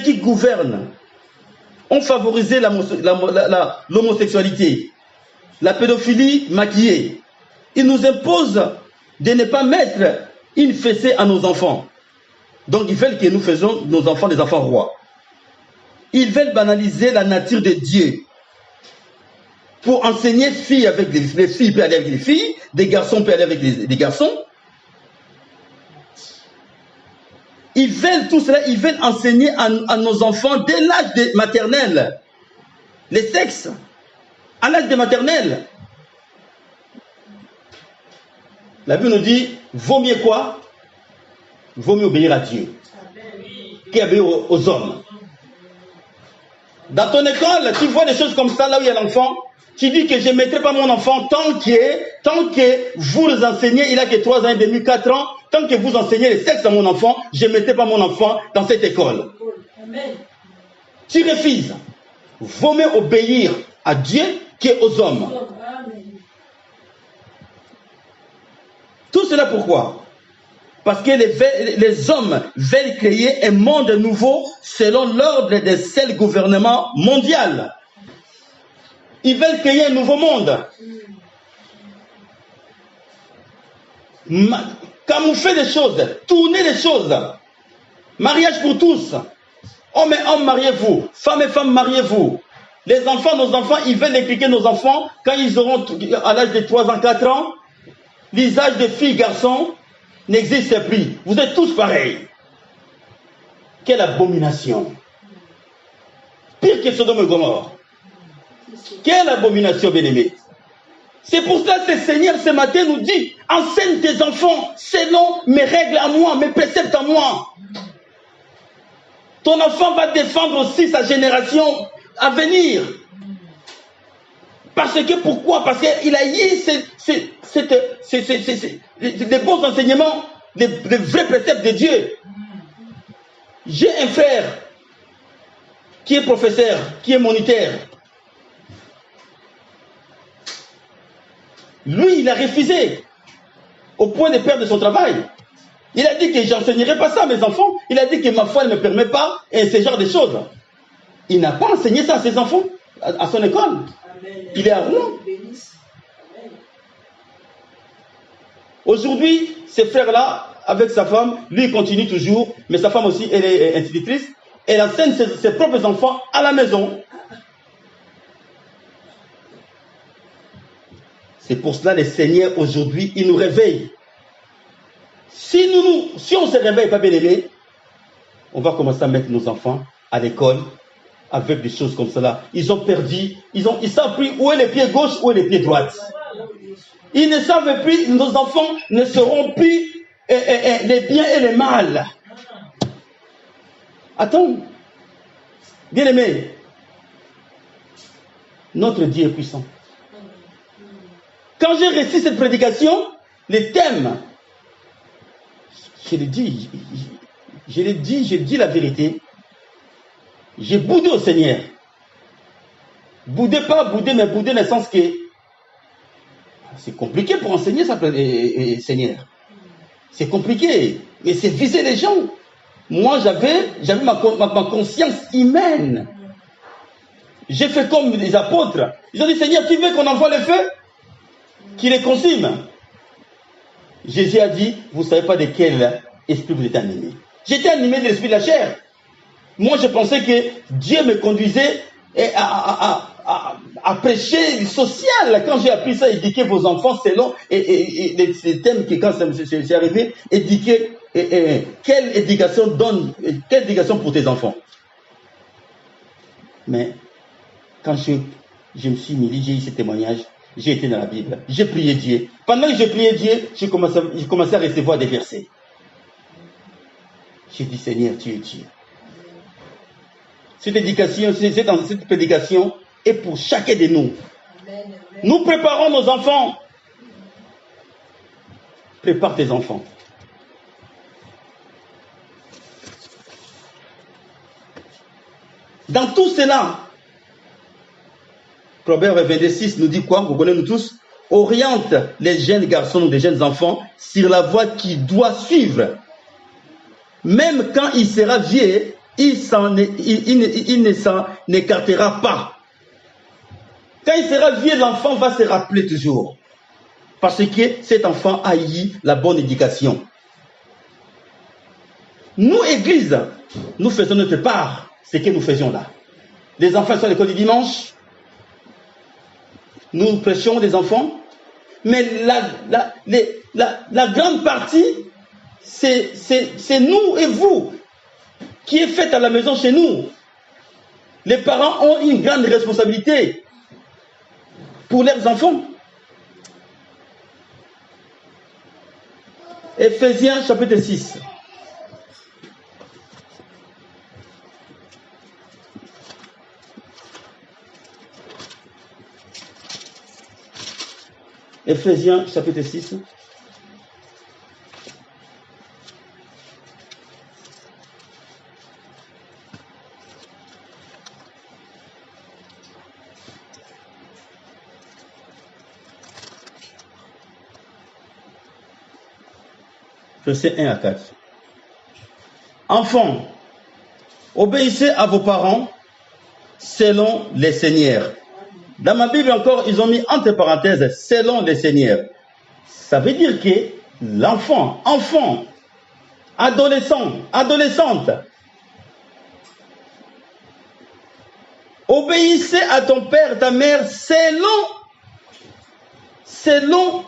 qui gouvernent ont favorisé l'homosexualité, la pédophilie maquillée. Ils nous imposent de ne pas mettre une fessée à nos enfants. Donc, ils veulent que nous faisions nos enfants des enfants rois. Ils veulent banaliser la nature de Dieu. Pour enseigner filles avec les filles peuvent aller avec les filles, des garçons peuvent aller avec les garçons. Ils veulent tout cela, ils veulent enseigner à nos enfants dès l'âge maternel les sexes, à l'âge de maternelle. La Bible nous dit, vaut mieux quoi? Vaut mieux obéir à Dieu qu'obéir aux hommes. Dans ton école, tu vois des choses comme ça, là où il y a l'enfant, tu dis que je ne mettrai pas mon enfant tant que vous les enseignez, il a que 3 ans et demi, 4 ans, tant que vous enseignez les sexes à mon enfant, je ne mettrai pas mon enfant dans cette école. Amen. Tu refuses. Vaut mieux obéir à Dieu qu'aux hommes. Amen. Tout cela pourquoi? Parce que les hommes veulent créer un monde nouveau selon l'ordre des seuls gouvernements mondiaux. Ils veulent créer un nouveau monde. Camoufler les choses, tourner les choses. Mariage pour tous. Hommes et hommes, mariez-vous. Femmes et femmes, mariez-vous. Les enfants, nos enfants, ils veulent éduquer nos enfants quand ils auront, à l'âge de 3 ans, 4 ans, l'usage de filles, garçons n'existe plus. Vous êtes tous pareils. Quelle abomination. Pire que Sodome et Gomorrhe. Quelle abomination, bien-aimé. C'est pour ça que le Seigneur ce matin nous dit, enseigne tes enfants selon mes règles à moi, mes préceptes à moi. Ton enfant va défendre aussi sa génération à venir. Parce que pourquoi? Parce qu'il a eu des bons enseignements, des vrais préceptes de Dieu. J'ai un frère qui est professeur, qui est moniteur. Lui, il a refusé au point de perdre son travail. Il a dit que je n'enseignerai pas ça à mes enfants. Il a dit que ma foi ne me permet pas et ce genre de choses. Il n'a pas enseigné ça à ses enfants, à son école. Amen. Il est à Rouen. Aujourd'hui, ce frère-là, avec sa femme, lui, il continue toujours, mais sa femme aussi, elle est institutrice. Elle enseigne ses propres enfants à la maison. C'est pour cela que le Seigneur, aujourd'hui, il nous réveille. Si on ne se réveille pas, bien aimé, on va commencer à mettre nos enfants à l'école avec des choses comme cela. Ils ont perdu, ils ne savent plus où est le pied gauche, où est le pied droit. Ils ne savent plus, nos enfants ne sauront plus les biens et les mal. Attends, bien aimé, notre Dieu est puissant. Quand j'ai réussi cette prédication, les thèmes, je dis la vérité. J'ai boudé au Seigneur. Boudé mais boudé dans le sens que c'est compliqué pour enseigner ça, Seigneur. C'est compliqué, mais c'est viser les gens. Moi, j'avais ma conscience humaine. J'ai fait comme les apôtres. Ils ont dit, Seigneur, tu veux qu'on envoie le feu? Qui les consume. Jésus a dit, vous ne savez pas de quel esprit vous êtes animé. J'étais animé de l'esprit de la chair. Moi, je pensais que Dieu me conduisait à prêcher social. Quand j'ai appris ça, éduquer vos enfants selon et ces thèmes qui, quand c'est arrivé, éduquer, quelle éducation pour tes enfants. Mais quand je me suis mis, j'ai eu ce témoignage, j'ai été dans la Bible, j'ai prié Dieu. Pendant que j'ai prié Dieu, j'ai commencé à recevoir des versets. J'ai dit, Seigneur, tu es Dieu. Cette prédication est pour chacun de nous. Amen. Nous préparons nos enfants. Prépare tes enfants. Dans tout cela, Proverbe 26 nous dit quoi? Vous connaissez nous tous? Oriente les jeunes garçons ou les jeunes enfants sur la voie qu'ils doivent suivre. Même quand il sera vieux, il ne s'en écartera pas. Quand il sera vieux, l'enfant va se rappeler toujours. Parce que cet enfant a eu la bonne éducation. Nous, Église, nous faisons notre part, ce que nous faisions là. Les enfants sont à l'école du dimanche. Nous prêchons des enfants. Mais la grande partie, c'est nous et vous qui est faite à la maison chez nous. Les parents ont une grande responsabilité pour leurs enfants. Ephésiens chapitre 6. Ephésiens chapitre 6. Versets 1 à 4. Enfants, obéissez à vos parents selon les seigneurs. Dans ma Bible encore, ils ont mis entre parenthèses selon les seigneurs. Ça veut dire que l'enfant, adolescent, adolescente, obéissez à ton père, ta mère selon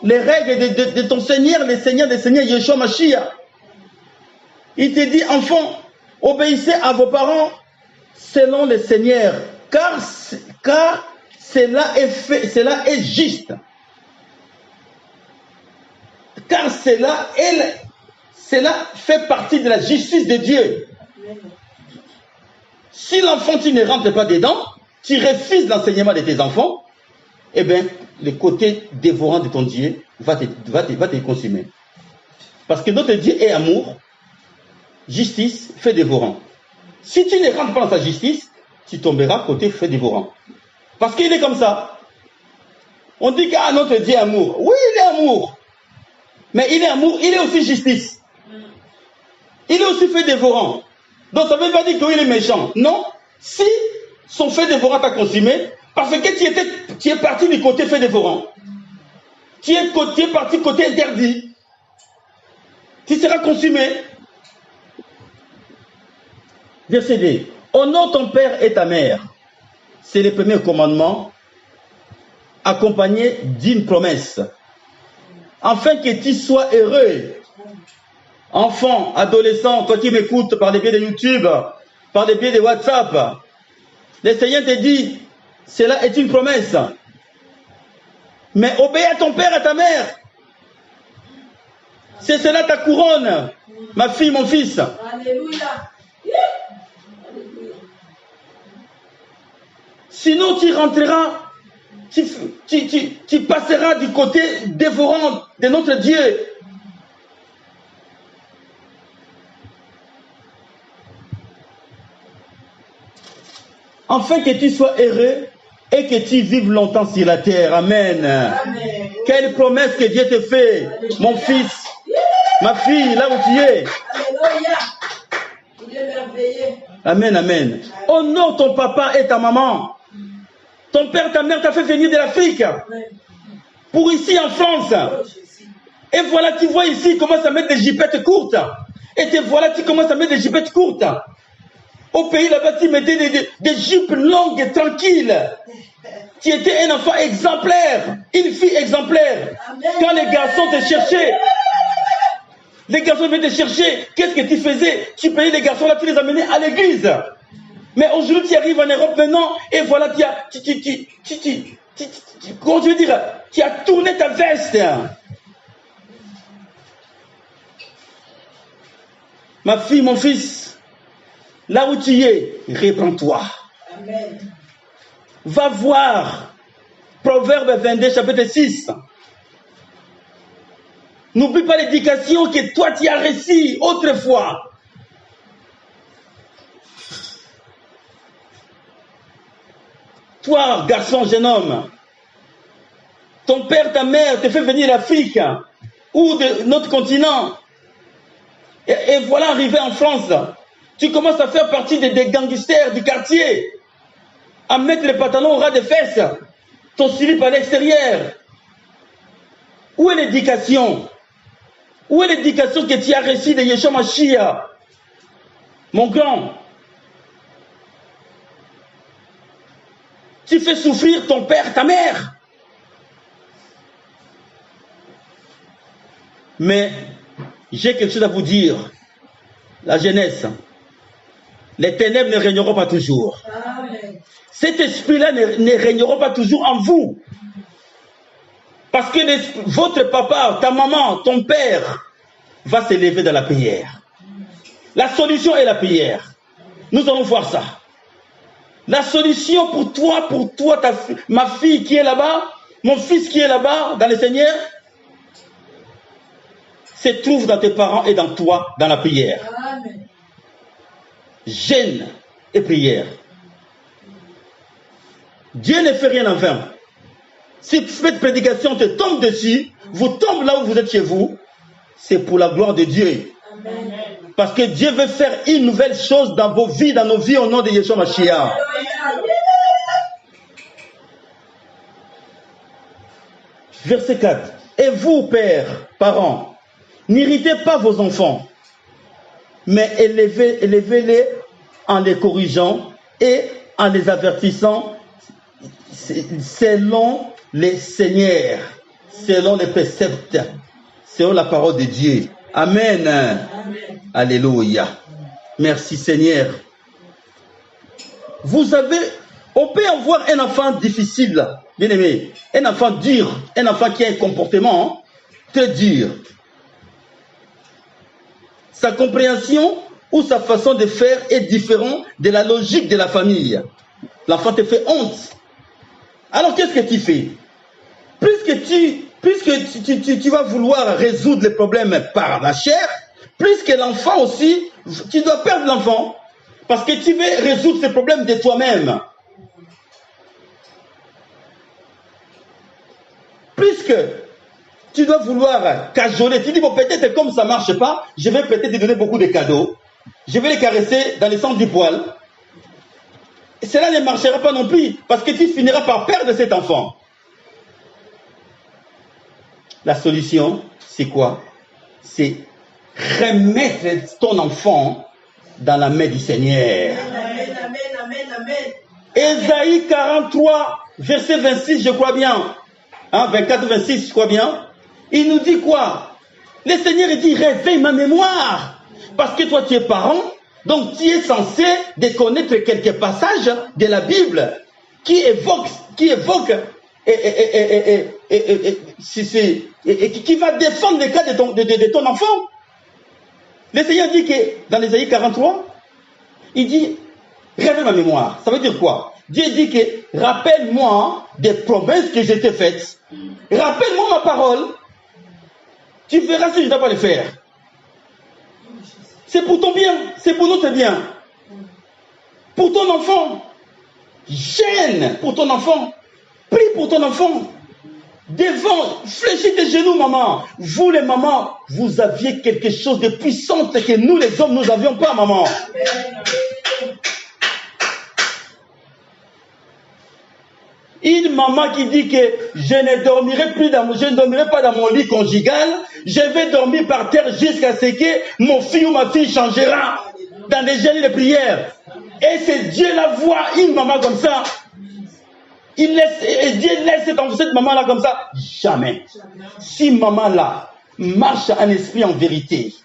les règles de ton Seigneur, les seigneurs des seigneurs, Yeshua Mashiach. Il te dit, enfant, obéissez à vos parents selon les seigneurs, car cela est juste. Car cela fait partie de la justice de Dieu. Si l'enfant, tu ne rentres pas dedans, tu refuses l'enseignement de tes enfants, eh bien, le côté dévorant de ton Dieu va te consumer. Parce que notre Dieu est amour, justice, fait dévorant. Si tu ne rentres pas dans sa justice, tu tomberas côté fait dévorant. Parce qu'il est comme ça. On dit que notre Dieu est amour. Oui, il est amour. Mais il est amour, il est aussi justice. Il est aussi fait dévorant. Donc ça ne veut pas dire qu'il est méchant. Non. Si son fait dévorant t'a consumé, parce que tu es parti du côté fait dévorant. Tu es parti côté interdit. Tu seras consumé. Verset 2. Honore ton père et ta mère. C'est le premier commandement, accompagné d'une promesse. Afin que tu sois heureux. Enfant, adolescent, toi qui m'écoutes par les biais de YouTube, par les biais de WhatsApp, le Seigneur te dit, cela est une promesse. Mais obéis à ton père et à ta mère. C'est cela ta couronne, ma fille, mon fils. Alléluia. Sinon, tu rentreras, tu passeras du côté dévorant de notre Dieu. Afin que tu sois heureux et que tu vives longtemps sur la terre. Amen. Amen. Quelle promesse que Dieu te fait, mon fils, ma fille, là où tu es. Alléluia. Il est merveilleux. Amen, amen. Honore ton papa et ta maman. Ton père, ta mère t'a fait venir de l'Afrique pour ici en France. Et voilà, tu vois ici, commence à mettre des jipettes courtes. Et te voilà, tu commences à mettre des jipettes courtes. Au pays là-bas, tu mettais des jupes longues et tranquilles. Tu étais un enfant exemplaire, une fille exemplaire. Quand les garçons te cherchaient, venaient te chercher, qu'est-ce que tu faisais? Tu payais les garçons là, tu les amenais à l'église. Mais aujourd'hui, tu arrives en Europe maintenant, et voilà, comment je veux dire, tu as tourné ta veste. Ma fille, mon fils, là où tu es, reprends-toi. Amen. Va voir Proverbe 22, chapitre 6. N'oublie pas l'éducation que toi tu as reçue autrefois. Toi, garçon, jeune homme, ton père, ta mère te fait venir d'Afrique ou de notre continent. Et voilà, arrivé en France, tu commences à faire partie des gangsters du quartier, à mettre les pantalons au ras des fesses, ton slip à l'extérieur. Où est l'éducation? Où est l'éducation que tu as reçue de Yeshua Mashiach? Mon grand, Tu fais souffrir ton père, ta mère. Mais j'ai quelque chose à vous dire. La jeunesse, les ténèbres ne régneront pas toujours. Amen. Cet esprit-là ne régneront pas toujours en vous. Parce que votre papa, ta maman, ton père va s'élever dans la prière. La solution est la prière. Nous allons voir ça. La solution pour toi, ma fille qui est là-bas, mon fils qui est là-bas, dans le Seigneur, se trouve dans tes parents et dans toi, dans la prière. Amen. Jeûne et prière. Dieu ne fait rien en vain. Si cette prédication te tombe dessus, vous tombe là où vous êtes chez vous, c'est pour la gloire de Dieu. Amen. Parce que Dieu veut faire une nouvelle chose dans vos vies, dans nos vies, au nom de Yeshua Mashiach. Verset 4. Et vous, pères, parents, n'irritez pas vos enfants, mais élevez-les en les corrigeant et en les avertissant selon les seigneurs, selon les préceptes, selon la parole de Dieu. Amen. Amen. Alléluia. Merci Seigneur. On peut avoir un enfant difficile, bien aimé, un enfant dur, un enfant qui a un comportement très dur. Sa compréhension ou sa façon de faire est différente de la logique de la famille. L'enfant te fait honte. Alors qu'est-ce que tu fais? Puisque tu vas vouloir résoudre les problèmes par la chair, plus que l'enfant aussi, tu dois perdre l'enfant. Parce que tu veux résoudre ces problèmes de toi-même. Puisque tu dois vouloir cajoler, tu dis, bon, peut-être comme ça ne marche pas, je vais peut-être te donner beaucoup de cadeaux. Je vais les caresser dans le sens du poil. Et cela ne marchera pas non plus, parce que tu finiras par perdre cet enfant. La solution, c'est quoi? C'est remettre ton enfant dans la main du Seigneur. Amen. Amen. Amen. Amen. Ésaïe 43, verset 26, je crois bien. 24, 26, je crois bien. Il nous dit quoi? Le Seigneur dit, réveille ma mémoire. Parce que toi, tu es parent, donc tu es censé de connaître quelques passages de la Bible qui évoquent et qui va défendre le cas de ton enfant. Le Seigneur dit que dans l'Ésaïe 43, il dit, réveille ma mémoire. Ça veut dire quoi? Dieu dit que rappelle-moi des promesses que je t'ai faites. Rappelle-moi ma parole. Tu verras si je ne dois pas le faire. C'est pour ton bien, c'est pour notre bien. Pour ton enfant. Gêne pour ton enfant. Prie pour ton enfant. Devant, fléchis tes genoux, maman. Vous, les mamans, vous aviez quelque chose de puissant que nous, les hommes, nous n'avions pas, maman. Une maman qui dit que je ne dormirai pas dans mon lit conjugal, je vais dormir par terre jusqu'à ce que mon fils ou ma fille changera dans des jeûnes de prière. Et c'est Dieu la voit, une maman comme ça. Dieu laisse cette maman-là comme ça. Jamais. Si maman-là marche en esprit, en vérité,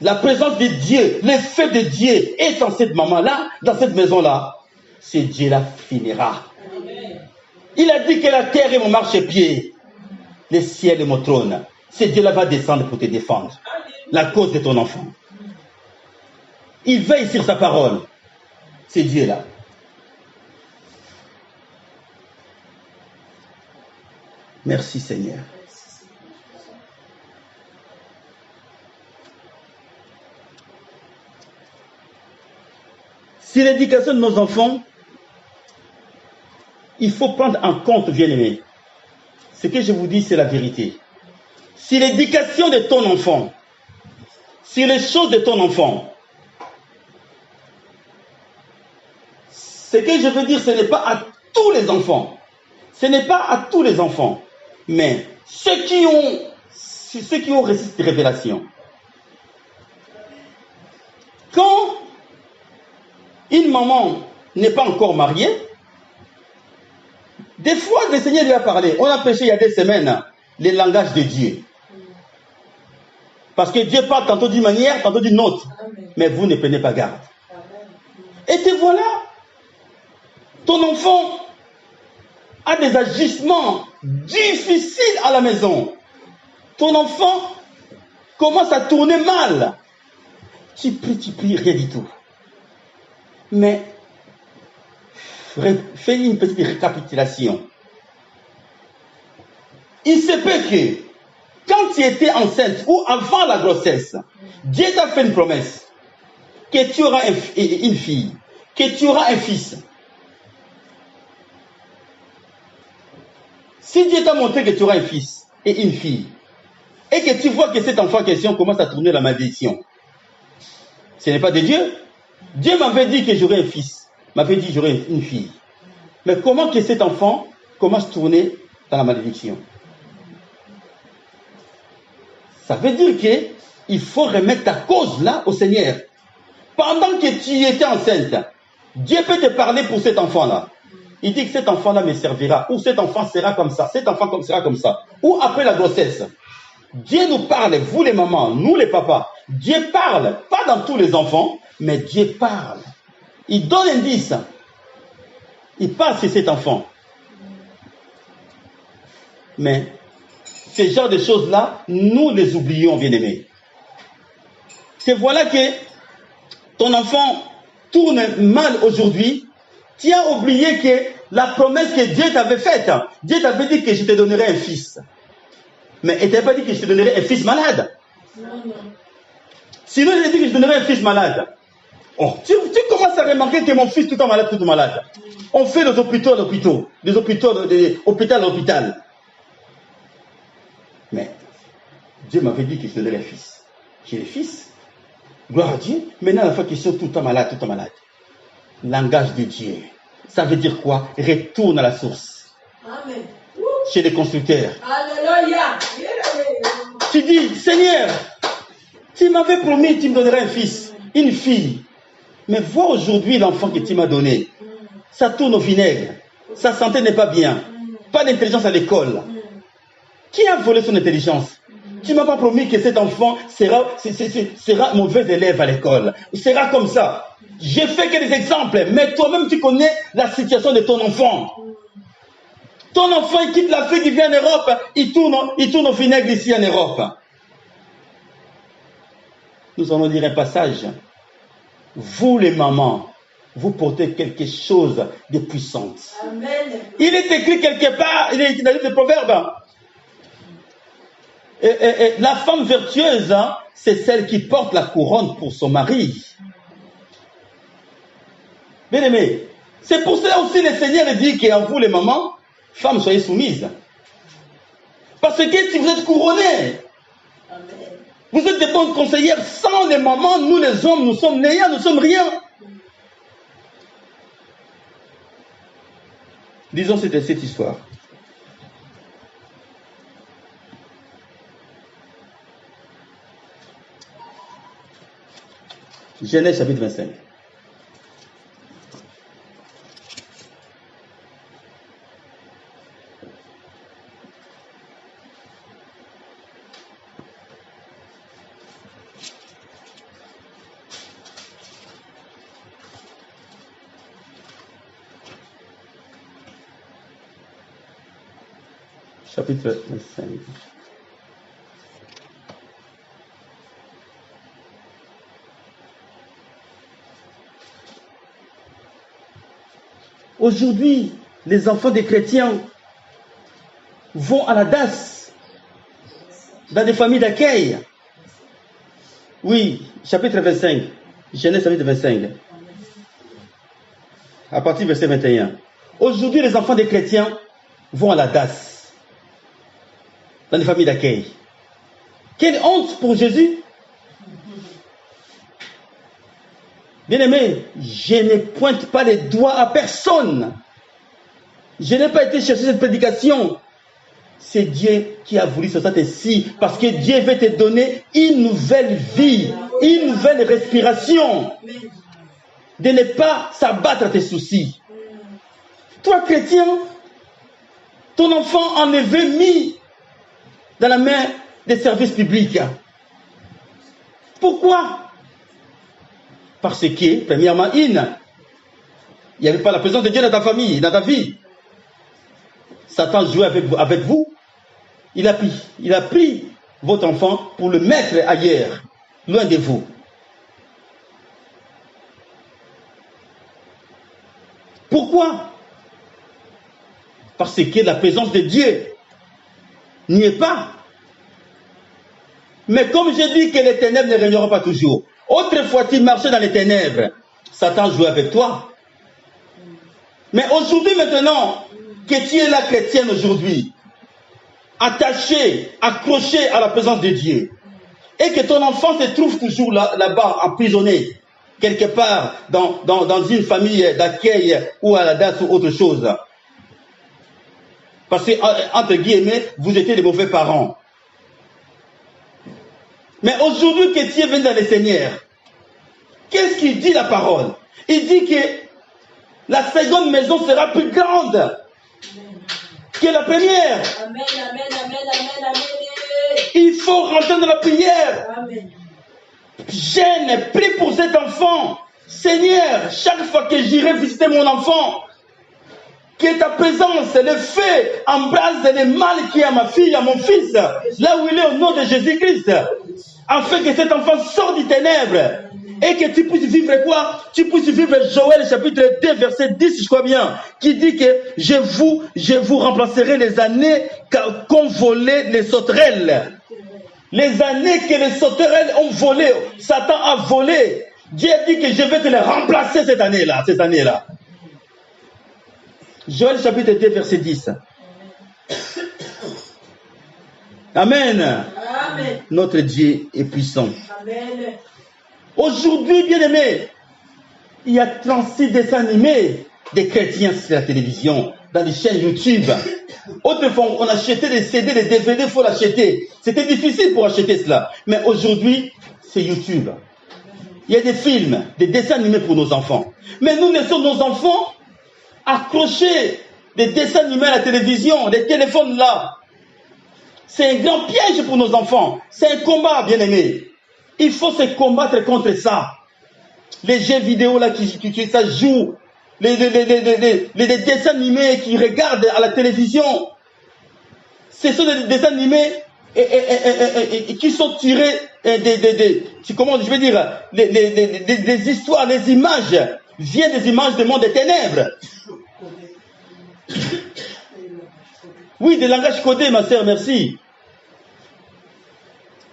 la présence de Dieu, l'effet de Dieu est dans cette maman-là, dans cette maison-là, c'est Dieu la finira. Il a dit que la terre est mon marchepied, le ciel est mon trône. C'est Dieu là va descendre pour te défendre. La cause de ton enfant. Il veille sur sa parole. C'est Dieu là. Merci Seigneur. Si l'éducation de nos enfants, il faut prendre en compte, bien-aimés. Ce que je vous dis, c'est la vérité. Si l'éducation de ton enfant, si les choses de ton enfant, ce que je veux dire, ce n'est pas à tous les enfants. Ce n'est pas à tous les enfants. Mais ceux qui ont reçu cette révélation. Quand une maman n'est pas encore mariée, Des fois, le Seigneur lui a parlé. On a prêché il y a des semaines les langages de Dieu. Parce que Dieu parle tantôt d'une manière, tantôt d'une autre. Mais vous ne prenez pas garde. Et te voilà. Ton enfant a des agissements difficiles à la maison. Ton enfant commence à tourner mal. Tu pries, rien du tout. Mais fais une petite récapitulation. Il se peut que quand tu étais enceinte ou avant la grossesse, Dieu t'a fait une promesse que tu auras une fille, que tu auras un fils. Si Dieu t'a montré que tu auras un fils et une fille, et que tu vois que cet enfant en question commence à tourner la malédiction, ce n'est pas de Dieu. Dieu m'avait dit que j'aurais un fils, m'avait dit que j'aurais une fille. Mais comment que cet enfant commence à tourner dans la malédiction? Ça veut dire qu'il faut remettre ta cause là au Seigneur. Pendant que tu étais enceinte, Dieu peut te parler pour cet enfant-là. Il dit que cet enfant-là me servira, ou cet enfant sera comme ça, cet enfant sera comme ça, ou après la grossesse. Dieu nous parle, vous les mamans, nous les papas. Dieu parle, pas dans tous les enfants, mais Dieu parle. Il donne un indice. Il parle sur cet enfant. Mais ces genres de choses-là, nous les oublions, bien-aimés. C'est voilà que ton enfant tourne mal aujourd'hui. Tu as oublié que la promesse que Dieu t'avait faite, Dieu t'avait dit que je te donnerai un fils. Mais il ne t'a pas dit que je te donnerai un fils malade. Non. Sinon, il a dit que je donnerai un fils malade. Oh, tu commences à remarquer que mon fils tout le temps malade, tout le temps malade. On fait des hôpitaux à l'hôpital, des hôpitaux à l'hôpital. Mais Dieu m'avait dit que je donnerais un fils. J'ai le fils. Gloire à Dieu. Maintenant, la fois qu'ils sont tout le temps malades, tout le temps malades. Langage de Dieu. Ça veut dire quoi? Retourne à la source. Amen. Chez les constructeurs. Alléluia. Tu dis, Seigneur, tu m'avais promis que tu me donnerais un fils, une fille. Mais vois aujourd'hui l'enfant que tu m'as donné. Ça tourne au vinaigre. Sa santé n'est pas bien. Pas d'intelligence à l'école. Qui a volé son intelligence? Tu ne m'as pas promis que cet enfant sera mauvais élève à l'école. Il sera comme ça. J'ai fait que des exemples, mais toi-même tu connais la situation de ton enfant. Ton enfant il quitte l'Afrique, il vient en Europe, il tourne au vinaigre ici en Europe. Nous allons lire un passage. Vous les mamans, vous portez quelque chose de puissant. Amen. Il est écrit quelque part, il est dans le livre de Proverbes. La femme vertueuse, c'est celle qui porte la couronne pour son mari. Bien aimé, c'est pour cela aussi le Seigneur dit qu'en vous les mamans, femmes soyez soumises. Parce que si vous êtes couronnés, vous êtes des bonnes conseillères. Sans les mamans, nous les hommes, nous sommes néants, nous sommes rien. Disons cette histoire. Genèse chapitre 25. Chapitre 25. Aujourd'hui, les enfants des chrétiens vont à la DAS, dans des familles d'accueil. Oui, chapitre 25, Genèse chapitre 25, à partir du verset 21. Aujourd'hui, les enfants des chrétiens vont à la DAS, dans des familles d'accueil. Quelle honte pour Jésus! Bien-aimé, je ne pointe pas les doigts à personne. Je n'ai pas été chercher cette prédication. C'est Dieu qui a voulu ça ainsi, parce que Dieu veut te donner une nouvelle vie, une nouvelle respiration. De ne pas s'abattre à tes soucis. Toi, chrétien, ton enfant enlevé, mis dans la main des services publics. Pourquoi? Parce que, premièrement, il n'y avait pas la présence de Dieu dans ta famille, dans ta vie. Satan jouait avec vous. Il a pris votre enfant pour le mettre ailleurs, loin de vous. Pourquoi? Parce que la présence de Dieu n'y est pas. Mais comme je dis que les ténèbres ne régneront pas toujours, autrefois tu marchais dans les ténèbres, Satan jouait avec toi. Mais aujourd'hui maintenant, que tu es là chrétienne aujourd'hui, attaché, accroché à la présence de Dieu, et que ton enfant se trouve toujours là-bas, emprisonné, quelque part dans une famille d'accueil ou à la date ou autre chose. Parce que, entre guillemets, vous étiez des mauvais parents. Mais aujourd'hui que tu es venu dans le Seigneur, qu'est-ce qu'il dit la parole? Il dit que la seconde maison sera plus grande que la première. Amen, amen, amen, amen, amen. Il faut rentrer dans la prière. Amen. Jeûne, prie pour cet enfant. Seigneur, chaque fois que j'irai visiter mon enfant, que ta présence, le feu, embrase le mal qui est à ma fille, à mon fils, là où il est au nom de Jésus-Christ, afin que cet enfant sorte du ténèbre et que tu puisses vivre quoi? Tu puisses vivre Joël chapitre 2 verset 10, je crois bien, qui dit que je vous remplacerai les années qu'ont volé les sauterelles. Les années que les sauterelles ont volé, Satan a volé. Dieu dit que je vais te les remplacer cette année-là, Joël chapitre 2 verset 10. Amen. Amen. Notre Dieu est puissant. Amen. Aujourd'hui, bien-aimés, il y a 36 dessins animés des chrétiens sur la télévision, dans les chaînes YouTube. Autrefois, on achetait des CD, des DVD, il faut l'acheter. C'était difficile pour acheter cela. Mais aujourd'hui, c'est YouTube. Il y a des films, des dessins animés pour nos enfants. Mais nous laissons nos enfants accrochés des dessins animés à la télévision, des téléphones là. C'est un grand piège pour nos enfants. C'est un combat, bien-aimé. Il faut se combattre contre ça. Les jeux vidéo là qui ça joue, les dessins animés qui regardent à la télévision, ce sont des dessins animés qui sont tirés comment je vais dire, les histoires, les images viennent des images du monde des ténèbres. Oui, des langages codés, ma sœur, merci.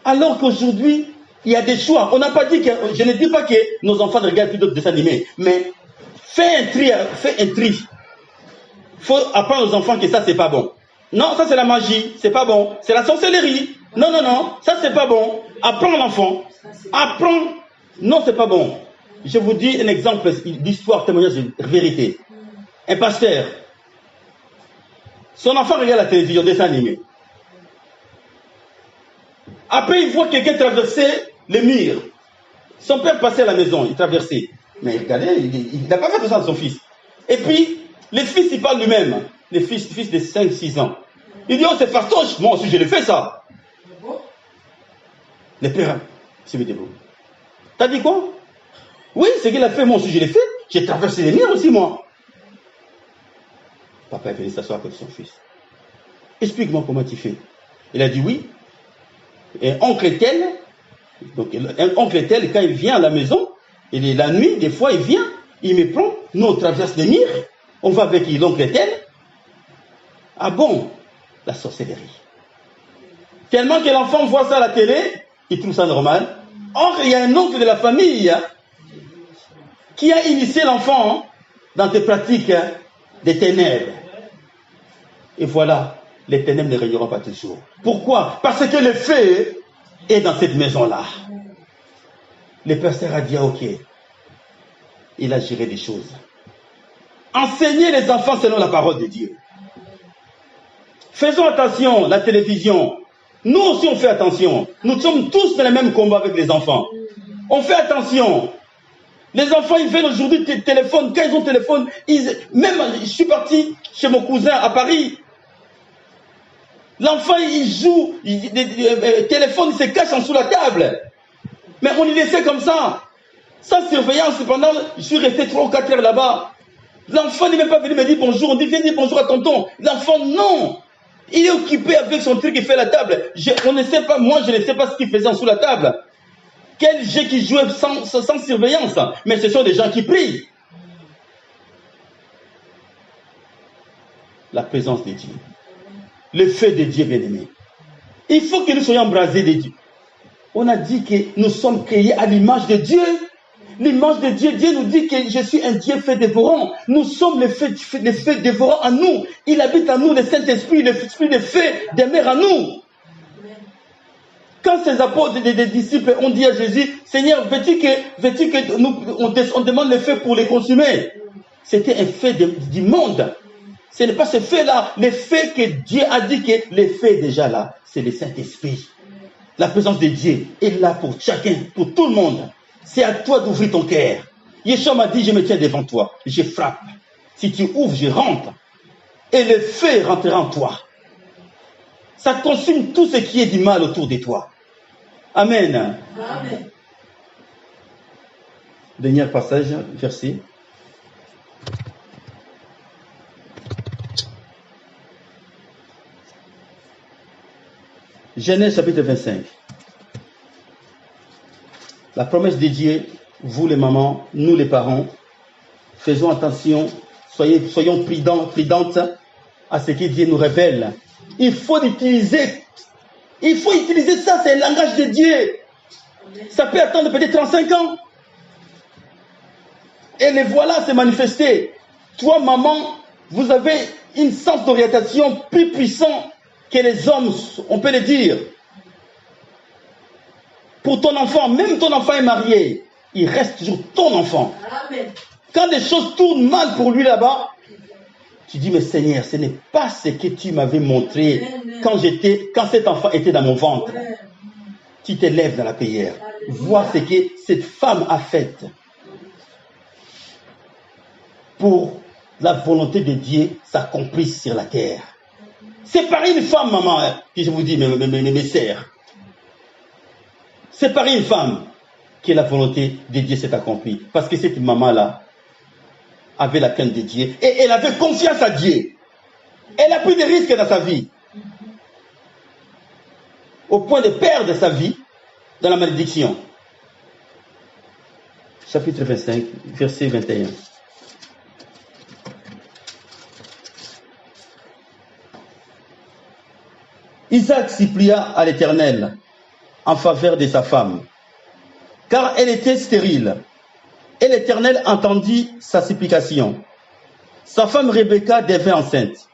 Alors qu'aujourd'hui, il y a des choix. On n'a pas dit que, je ne dis pas que nos enfants ne regardent plus d'autres dessins animés, mais fais un tri. Il faut apprendre aux enfants que ça, c'est pas bon. Non, ça, c'est la magie, c'est pas bon. C'est la sorcellerie. Non, ça, c'est pas bon. Apprends l'enfant. Apprends. Non, c'est pas bon. Je vous dis un exemple d'histoire, témoignage de vérité. Un pasteur, son enfant regarde la télévision, dessin animé. Après, il voit quelqu'un traverser le mur. Son père passait à la maison, il traversait. Mais regardez, il n'a pas fait ça à son fils. Et puis, le fils, il parle lui-même. Le fils de 5-6 ans. Il dit, oh, c'est fastoche, moi aussi je l'ai fait ça. Le père, c'est vous. T'as dit quoi? Oui, c'est qu'il a fait, moi aussi je l'ai fait. J'ai traversé les murs aussi, moi. Papa est venu s'asseoir avec son fils. Explique-moi comment tu fais. Il a dit oui. Et oncle tel, quand il vient à la maison, la nuit, des fois, il vient, il me prend, nous on traverse les murs, on va avec l'oncle tel. Ah bon? La sorcellerie. Tellement que l'enfant voit ça à la télé, il trouve ça normal. Or, il y a un oncle de la famille qui a initié l'enfant dans des pratiques des ténèbres. Et voilà, les ténèbres ne régneront pas toujours. Pourquoi? Parce que le feu est dans cette maison-là. Le pasteur a dit, ok, il a géré des choses. Enseignez les enfants selon la parole de Dieu. Faisons attention, la télévision. Nous aussi, on fait attention. Nous sommes tous dans le même combat avec les enfants. On fait attention. Les enfants, ils veulent aujourd'hui téléphone. Quand ils ont téléphone, même, je suis parti chez mon cousin à Paris. L'enfant, il joue, téléphone, il se cache en dessous la table. Mais on le laissait comme ça, sans surveillance. Cependant, je suis resté 3 ou 4 heures là-bas. L'enfant n'est même pas venu me dire bonjour. On dit, viens dire bonjour à tonton. L'enfant, non. Il est occupé avec son truc, il fait la table. On ne sait pas, moi, je ne sais pas ce qu'il faisait en dessous la table. Quel jeu qui jouait sans surveillance. Mais ce sont des gens qui prient. La présence de Dieu. Le feu de Dieu, bien-aimé. Il faut que nous soyons embrasés de Dieu. On a dit que nous sommes créés à l'image de Dieu. L'image de Dieu, Dieu nous dit que je suis un Dieu fait dévorant. Nous sommes le feu dévorant en nous. Il habite en nous, le Saint-Esprit, l'Esprit de feu demeure en nous. Quand ces apôtres, des disciples ont dit à Jésus, Seigneur, veux-tu que on demande le feu pour les consumer? C'était un feu du monde. Ce n'est pas ce feu-là. Le feu que Dieu a dit que le feu est déjà là, c'est le Saint-Esprit. La présence de Dieu est là pour chacun, pour tout le monde. C'est à toi d'ouvrir ton cœur. Yeshua m'a dit, je me tiens devant toi, je frappe. Si tu ouvres, je rentre. Et le feu rentrera en toi. Ça consume tout ce qui est du mal autour de toi. Amen. Amen. Dernier passage, verset. Genèse chapitre 25. La promesse de Dieu, vous les mamans, nous les parents, faisons attention, soyons prudentes à ce que Dieu nous révèle. Il faut utiliser ça, c'est le langage de Dieu. Ça peut attendre peut-être 35 ans. Et les voilà se manifester. Toi, maman, vous avez une sens d'orientation plus puissant que les hommes, on peut le dire. Pour ton enfant, même ton enfant est marié, il reste toujours ton enfant. Amen. Quand les choses tournent mal pour lui là-bas, tu dis, mais Seigneur, ce n'est pas ce que tu m'avais montré quand cet enfant était dans mon ventre. Tu te lèves dans la prière. Vois ce que cette femme a fait pour la volonté de Dieu s'accomplisse sur la terre. C'est par une femme, maman, que je vous dis, mes sœurs. C'est par une femme que la volonté de Dieu s'est accomplie. Parce que cette maman-là avait la crainte de Dieu et elle avait confiance à Dieu. Elle a pris des risques dans sa vie. Au point de perdre sa vie dans la malédiction. Chapitre 25, verset 21. Isaac s'y plia à l'Éternel en faveur de sa femme, car elle était stérile. Et l'Éternel entendit sa supplication. Sa femme Rebecca devint enceinte.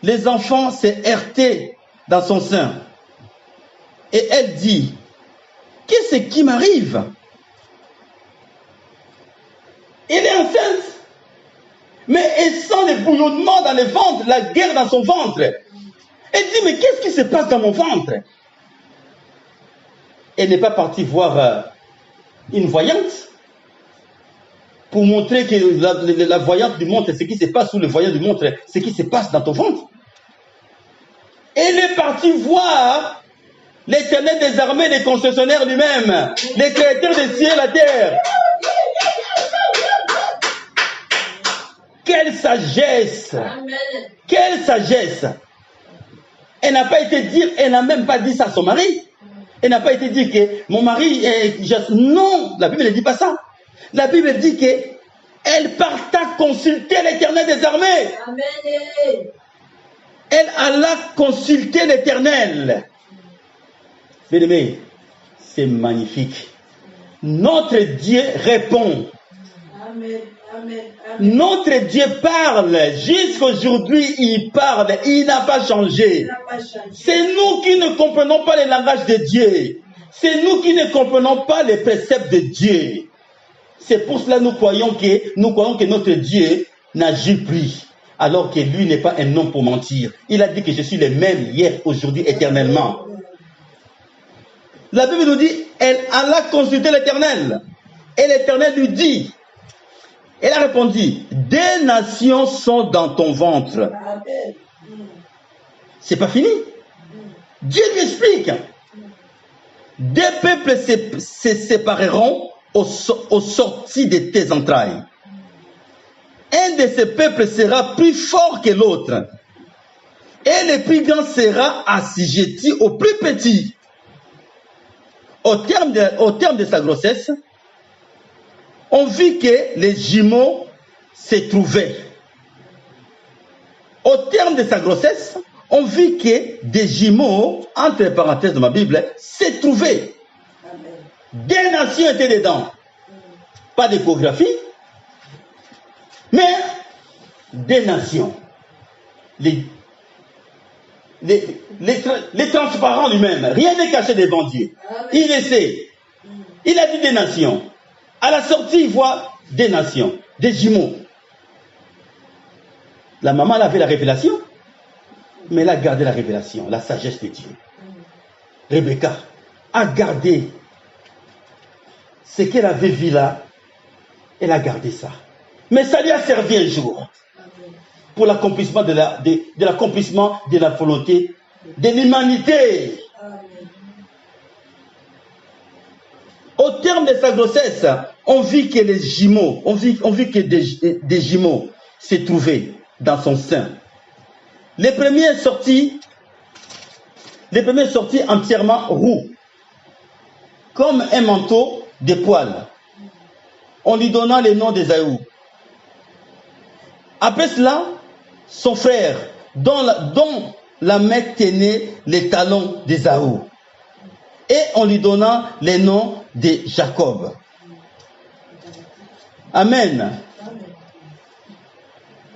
Les enfants se heurtaient dans son sein. Et elle dit, qu'est-ce qui m'arrive? Elle est enceinte, mais elle sent le bouillonnement dans le ventre, la guerre dans son ventre. Elle dit, mais qu'est-ce qui se passe dans mon ventre? Elle n'est pas partie voir une voyante pour montrer que la voyante lui montre ce qui se passe, ou le voyant lui montre ce qui se passe dans ton ventre. Elle est partie voir l'Éternel des armées, les concessionnaires lui-même, les créateurs des cieux et la terre. Quelle sagesse! Amen. Quelle sagesse! Elle n'a pas été dire, elle n'a même pas dit ça à son mari. Elle n'a pas été dire que mon mari est... Non, la Bible ne dit pas ça. La Bible dit qu'elle parta consulter l'Éternel des armées. Amen. Elle alla consulter l'Éternel. Bien-aimé, c'est magnifique. Notre Dieu répond. Amen. Amen. Notre Dieu parle. Jusqu'aujourd'hui, il parle. Il n'a pas changé. C'est nous qui ne comprenons pas le langage de Dieu. C'est nous qui ne comprenons pas les préceptes de Dieu. C'est pour cela que nous croyons que notre Dieu n'agit plus. Alors que lui n'est pas un homme pour mentir. Il a dit que je suis le même hier, aujourd'hui, éternellement. La Bible nous dit, elle alla consulter l'Éternel. Et l'Éternel lui dit, elle a répondu, des nations sont dans ton ventre. c'est pas fini. Dieu lui explique. Deux peuples se sépareront au sorties de tes entrailles. Un de ces peuples sera plus fort que l'autre. Et le plus grand sera assujetti au plus petit. Au terme de sa grossesse, on vit que les jumeaux se trouvaient. Au terme de sa grossesse, on vit que des jumeaux, entre les parenthèses de ma Bible, se trouvaient. Des nations étaient dedans. Pas d'échographie, mais des nations. Les transparents lui-même, rien n'est caché devant Dieu. Il le sait. Il a dit des nations. À la sortie, il voit des nations, des jumeaux. La maman elle avait la révélation, mais elle a gardé la révélation, la sagesse de Dieu. Rebecca a gardé ce qu'elle avait vu là, elle a gardé ça. Mais ça lui a servi un jour pour l'accomplissement de l'accomplissement de la volonté de l'humanité. Au terme de sa grossesse, on vit que les jumeaux, on vit que des jumeaux se trouvaient dans son sein. Les premiers sortis entièrement roux, comme un manteau de poils. On lui donna le nom d'Ésaü. Après cela, son frère, dont la main tenait les talons d'Ésaü. Et on lui donna le nom de Jacob. Amen.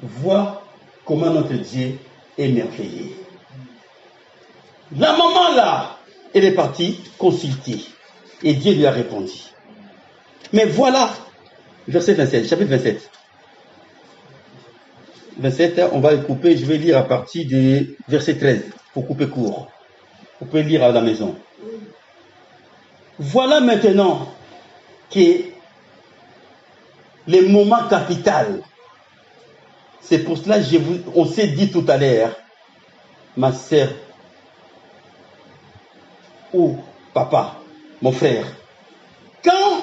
Vois comment notre Dieu est merveilleux. La maman là, elle est partie consulter. Et Dieu lui a répondu. Mais voilà, verset 27, chapitre 27. 27, on va le couper, je vais lire à partir du verset 13, pour couper court. Vous pouvez lire à la maison. Voilà maintenant que le moment capital. C'est pour cela que on s'est dit tout à l'heure, ma sœur ou papa, mon frère, quand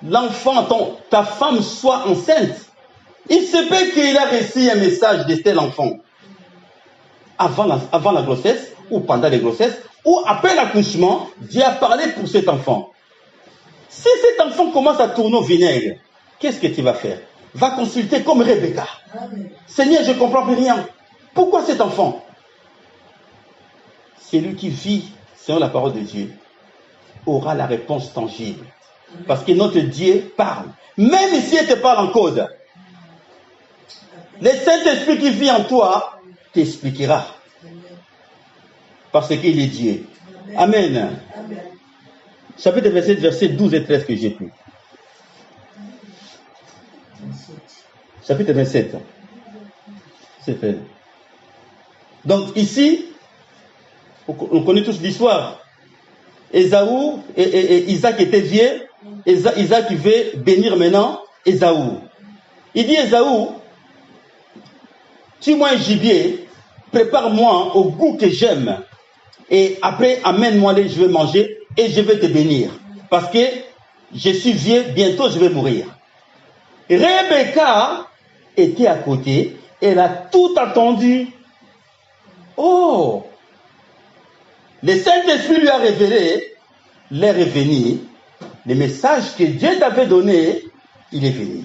l'enfant, ta femme soit enceinte, il se peut qu'il a reçu un message de tel enfant avant la grossesse ou pendant la grossesse ou après l'accouchement. Dieu a parlé pour cet enfant. Si cet enfant commence à tourner au vinaigre, qu'est-ce que tu vas faire? Va consulter comme Rebecca. Seigneur, je ne comprends plus rien. Pourquoi cet enfant? Celui qui vit selon la parole de Dieu aura la réponse tangible. Parce que notre Dieu parle. Même si il te parle en code. Le Saint-Esprit qui vit en toi t'expliquera. Parce qu'il est Dieu. Amen. Chapitre 27, versets 12 et 13 que j'ai pris. Chapitre 27. C'est fait. Donc ici, on connaît tous l'histoire. Ésaü et Isaac étaient vieux. Isaac veut bénir maintenant Ésaü. Il dit Ésaü, tue-moi un gibier, prépare-moi au goût que j'aime. Et après, amène-moi-les, je vais manger et je vais te bénir. Parce que je suis vieux, bientôt je vais mourir. Rebecca était à côté, elle a tout entendu. Oh! Le Saint-Esprit lui a révélé, l'heure est venue, le message que Dieu t'avait donné, il est venu.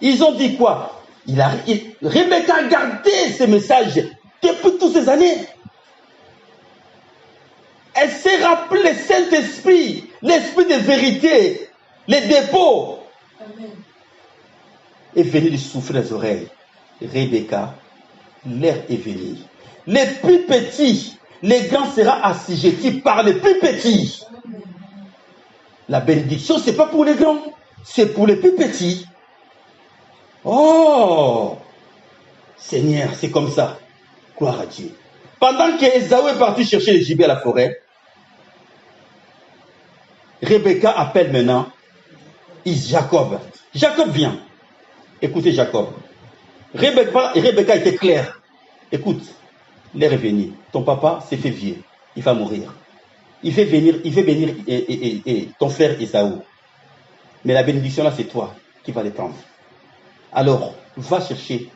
Ils ont dit quoi? Rebecca a gardé ce message depuis toutes ces années. Elle s'est rappelé le Saint-Esprit, l'Esprit de vérité, les dépôts. Amen. Est venu lui souffler les oreilles. Rebecca, l'heure est venue. Les plus petits, les grands seront assujettis par les plus petits. Amen. La bénédiction, ce n'est pas pour les grands, c'est pour les plus petits. Oh! Seigneur, c'est comme ça. Gloire à Dieu. Pendant qu'Ésaü est parti chercher le gibier à la forêt, Rebecca appelle maintenant Jacob. Jacob vient. Écoutez Jacob. Rebecca était claire. Écoute, il est revenu. Ton papa s'est fait vieux. Il va mourir. Il fait venir ton frère Esaü. Mais la bénédiction là, c'est toi qui vas les prendre. Alors, va chercher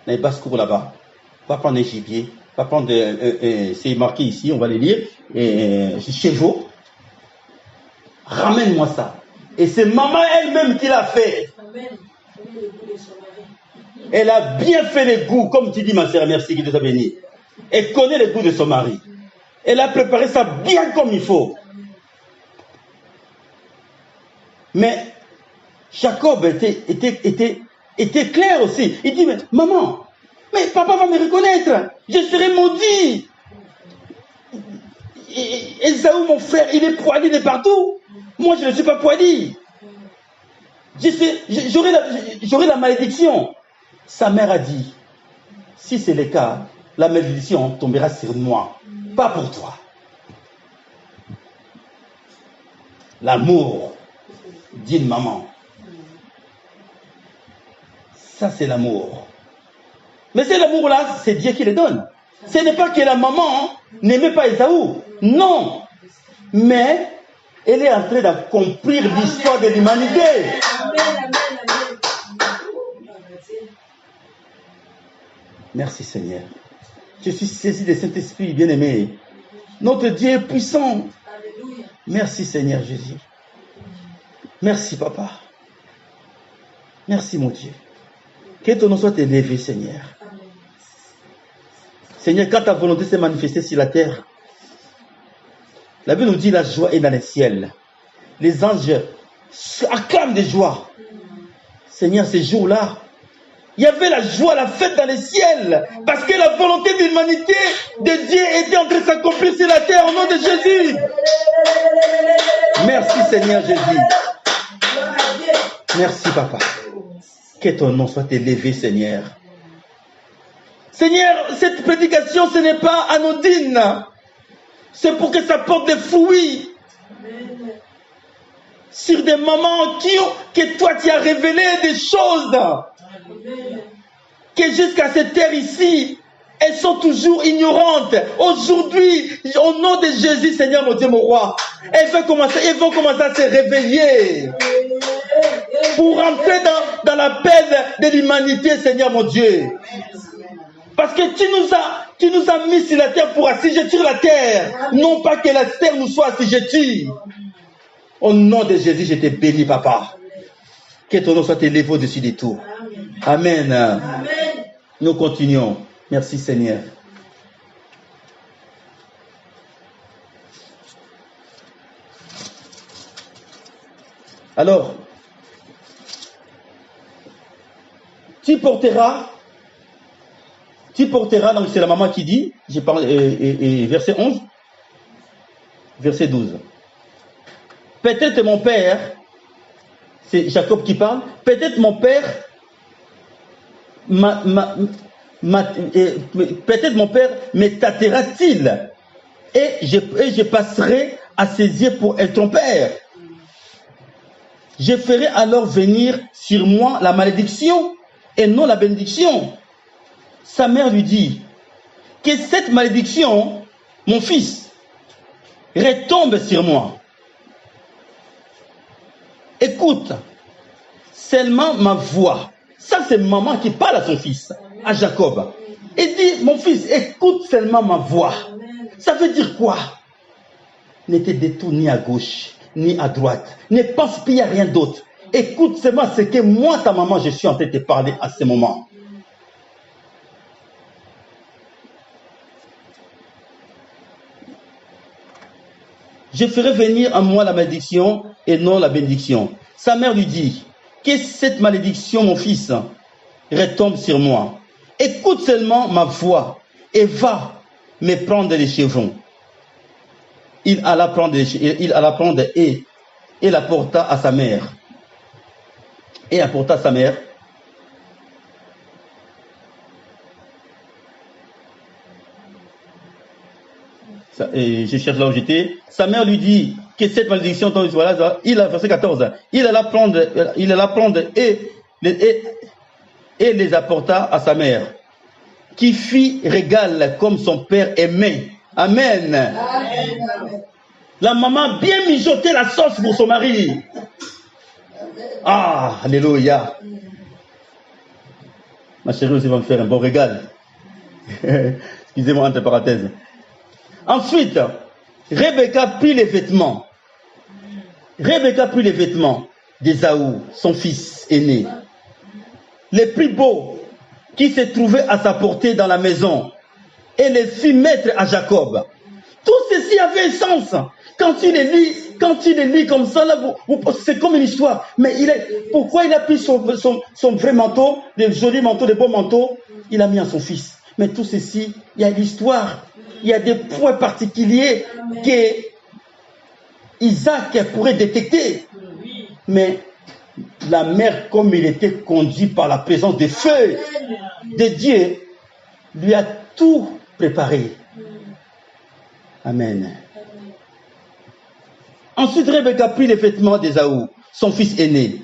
dans les basses-cours là-bas. Va prendre un gibier. Va prendre, c'est marqué ici, on va les lire, chevaux. Ramène-moi ça. Et c'est maman elle-même qui l'a fait. Amen. Elle a bien fait les goûts, comme tu dis ma sœur, merci, qui te soit béni. Elle connaît les goûts de son mari. Elle a préparé ça bien comme il faut. Mais Jacob était clair aussi. Il dit, mais maman, mais papa va me reconnaître. Je serai maudit. Esaü, mon frère, il est poilu de partout. Moi, je ne suis pas poilu. J'aurai la malédiction. Sa mère a dit, si c'est le cas, la malédiction tombera sur moi, pas pour toi. L'amour d'une maman. Ça, c'est l'amour. Mais c'est l'amour-là, c'est Dieu qui le donne. Ce n'est pas que la maman n'aimait pas Esaü. Non. Mais elle est en train d'accomplir l'histoire de l'humanité. Merci Seigneur. Je suis saisi de Saint-Esprit bien-aimé. Notre Dieu est puissant. Merci Seigneur Jésus. Merci Papa. Merci mon Dieu. Que ton nom soit élevé Seigneur. Seigneur, quand ta volonté s'est manifestée sur la terre, la Bible nous dit la joie est dans les ciels. Les anges acclament de joie. Seigneur, ces jours-là, il y avait la joie, la fête dans les ciels. Parce que la volonté de l'humanité de Dieu était en train de s'accomplir sur la terre au nom de Jésus. Merci Seigneur Jésus. Merci Papa. Que ton nom soit élevé Seigneur. Seigneur, cette prédication, ce n'est pas anodine. C'est pour que ça porte des fruits. Sur des mamans que toi tu as révélé des choses. Que jusqu'à cette terre ici, elles sont toujours ignorantes. Aujourd'hui, au nom de Jésus, Seigneur mon Dieu, mon roi, elles vont commencer à se réveiller. Pour rentrer dans la paix de l'humanité, Seigneur mon Dieu. Parce que tu nous as mis sur la terre pour assujettir la terre. Non pas que la terre nous soit assujettie. Au nom de Jésus, je te bénis, Papa. Que ton nom soit élevé au-dessus de tout. Amen. Amen. Nous continuons. Merci, Seigneur. Alors, tu porteras, donc c'est la maman qui dit, je parle, verset 11, verset 12. Peut-être mon père, c'est Jacob qui parle, peut-être mon père, peut-être mon père me tâtera-t-il et je passerai à ses yeux pour être ton père. Je ferai alors venir sur moi la malédiction et non la bénédiction. Sa mère lui dit que cette malédiction, mon fils, retombe sur moi. Écoute seulement ma voix. Ça, c'est maman qui parle à son fils, à Jacob. Il dit, mon fils, écoute seulement ma voix. Ça veut dire quoi? Ne te détourne ni à gauche, ni à droite. Ne pense plus à rien d'autre. Écoute seulement ce que moi, ta maman, je suis en train de te parler à ce moment. Je ferai venir à moi la malédiction et non la bénédiction. Sa mère lui dit, que cette malédiction, mon fils, retombe sur moi. Écoute seulement ma voix et va me prendre les chevaux. Il alla prendre et l'apporta à sa mère. Et apporta à sa mère. Je cherche là où j'étais. Sa mère lui dit que cette malédiction tombe sur moi. Verset 14. Il alla prendre et les apporta à sa mère. qui fit régal comme son père aimait. Amen. Amen. La maman bien mijotait la sauce pour son mari. Ah, alléluia. Ma chérie aussi va me faire un bon régal. Excusez-moi, entre parenthèses. Ensuite, Rebecca prit les vêtements. Rebecca prit les vêtements d'Ésaü, son fils aîné, les plus beaux qui se trouvaient à sa portée dans la maison, et les fit mettre à Jacob. Tout ceci avait un sens. Quand il les lit comme ça, là, c'est comme une histoire. Mais pourquoi il a pris son vrai manteau, le joli manteau, le beau manteau, il a mis à son fils. Mais tout ceci, il y a l'histoire. Il y a des points particuliers que Isaac pourrait détecter. Mais la mère, comme il était conduit par la présence de feu de Dieu, lui a tout préparé. Amen. Ensuite, Rebecca prit les vêtements d'Ésaü, son fils aîné,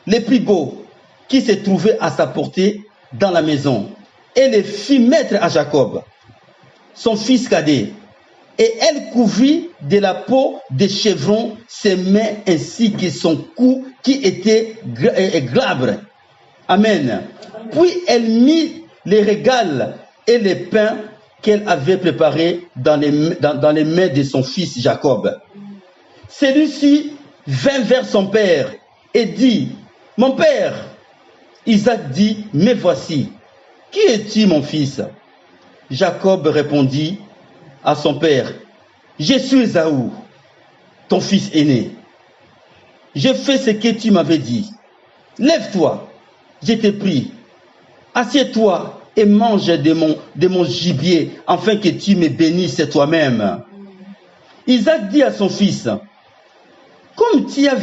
les plus beaux, qui se trouvaient à sa portée dans la maison, et les fit mettre à Jacob, son fils cadet. Et elle couvrit de la peau des chevrons ses mains ainsi que son cou qui était glabre. Amen. Puis elle mit les régals et les pains qu'elle avait préparés dans les mains de son fils Jacob. Celui-ci vint vers son père et dit, « Mon père !» Isaac dit, « Me voici. Qui es-tu, mon fils ?» Jacob répondit à son père, « Je suis Ésaü, ton fils aîné. J'ai fait ce que tu m'avais dit. Lève-toi, je te prie. Assieds-toi et mange de mon gibier, afin que tu me bénisses toi-même. » Isaac dit à son fils, « Comme tu as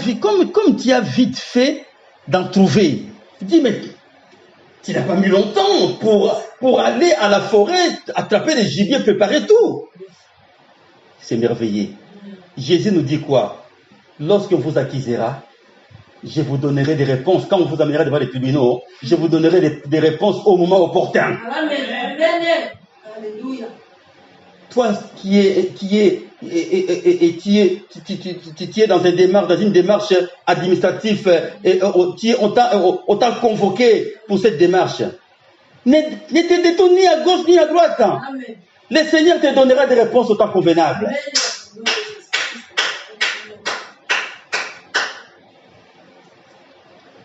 vite fait d'en trouver. » Il dit, « Mais tu n'as pas mis longtemps pour aller à la forêt, attraper les gibiers, préparer tout. » C'est merveilleux. Jésus nous dit quoi? Lorsque vous accusera, je vous donnerai des réponses. Quand on vous amènera devant les tribunaux, je vous donnerai des réponses au moment opportun. Amen. Alléluia. Toi qui es dans une démarche administrative, on t'a convoqué pour cette démarche. Ne te détourne ni à gauche ni à droite. Amen. Le Seigneur te donnera des réponses au temps convenable. Amen.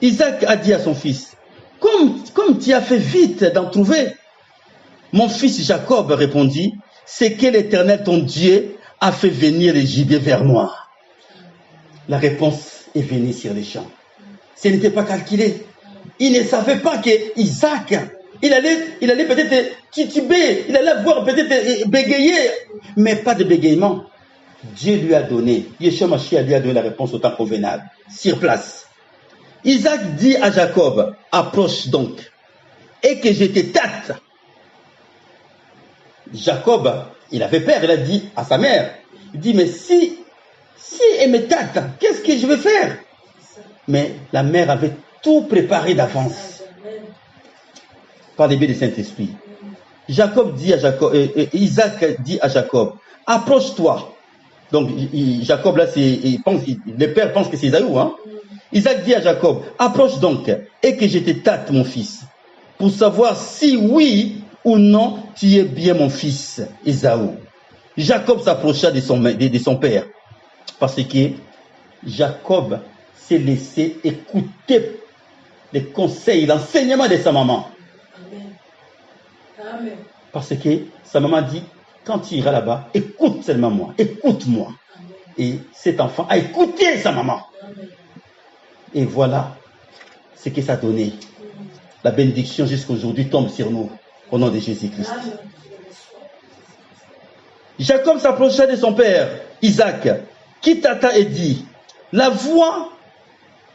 Isaac a dit à son fils, comme tu as fait vite d'en trouver. Mon fils Jacob répondit, c'est que l'Éternel ton Dieu a fait venir les gibiers vers moi. La réponse est venue sur les champs. Ce n'était pas calculé. Il ne savait pas que Isaac, il allait peut-être tituber, il allait voir peut-être bégayer, mais pas de bégaiement. Dieu lui a donné, Yeshua Mashiach lui a donné la réponse au temps convenable, sur place. Isaac dit à Jacob, approche donc, et que je te tâte. Jacob, il avait peur, il a dit à sa mère, il dit, mais si elle me tâte, qu'est-ce que je vais faire? Mais la mère avait tout préparé d'avance, par les biais du Saint-Esprit. Isaac dit à Jacob, approche-toi. Donc, Jacob, là, le père pense que c'est Ésaü, hein? Isaac dit à Jacob, approche donc, et que je te tâte, mon fils, pour savoir si oui ou non tu es bien mon fils, Ésaü. Jacob s'approcha de son père, parce que Jacob s'est laissé écouter les conseils, l'enseignement de sa maman. Amen. Parce que sa maman dit, quand tu iras là-bas, écoute seulement moi, écoute-moi. Amen. Et cet enfant a écouté sa maman. Amen. Et voilà ce que ça a donné. La bénédiction jusqu'à aujourd'hui tombe sur nous, au nom de Jésus-Christ. Amen. Jacob s'approcha de son père, Isaac, qui tâta et dit, la voix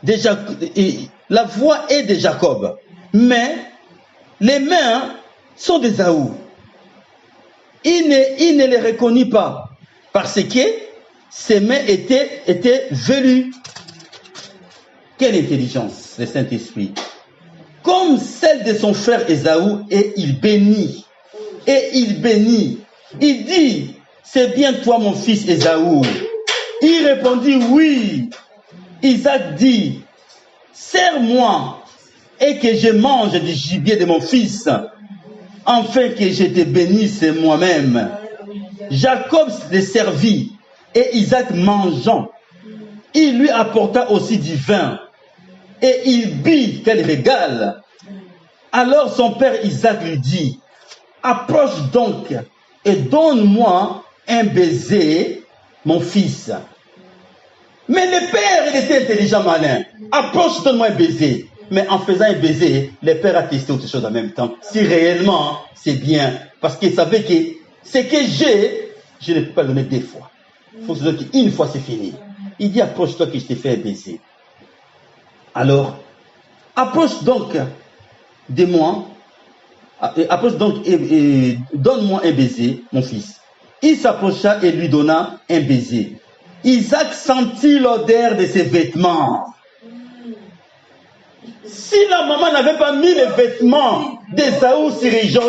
est de Jacob, mais les mains sont d'Ésaü. Il ne les reconnut pas, parce que ses mains étaient velues. Quelle intelligence, le Saint-Esprit. Comme celle de son frère Ésaü, et il bénit et il bénit. Il dit, c'est bien toi mon fils Ésaü. Il répondit, oui. Isaac dit, serre-moi et que je mange du gibier de mon fils, afin que je te bénisse moi-même. Jacob le servit, et Isaac mangeant, il lui apporta aussi du vin, et il but qu'elle régale. Alors son père Isaac lui dit, approche donc et donne-moi un baiser, mon fils. Mais le père, il était intelligent, malin. Approche, donne-moi un baiser. Mais en faisant un baiser, le père a testé autre chose en même temps. Si réellement c'est bien, parce qu'il savait que ce que j'ai, je ne peux pas le donner deux fois. Il faut se dire qu'une fois c'est fini. Il dit, approche-toi que je t'ai fait un baiser. Alors, approche donc de moi, approche donc et donne-moi un baiser, mon fils. Il s'approcha et lui donna un baiser. Isaac sentit l'odeur de ses vêtements. Si la maman n'avait pas mis les vêtements d'Ésaü sur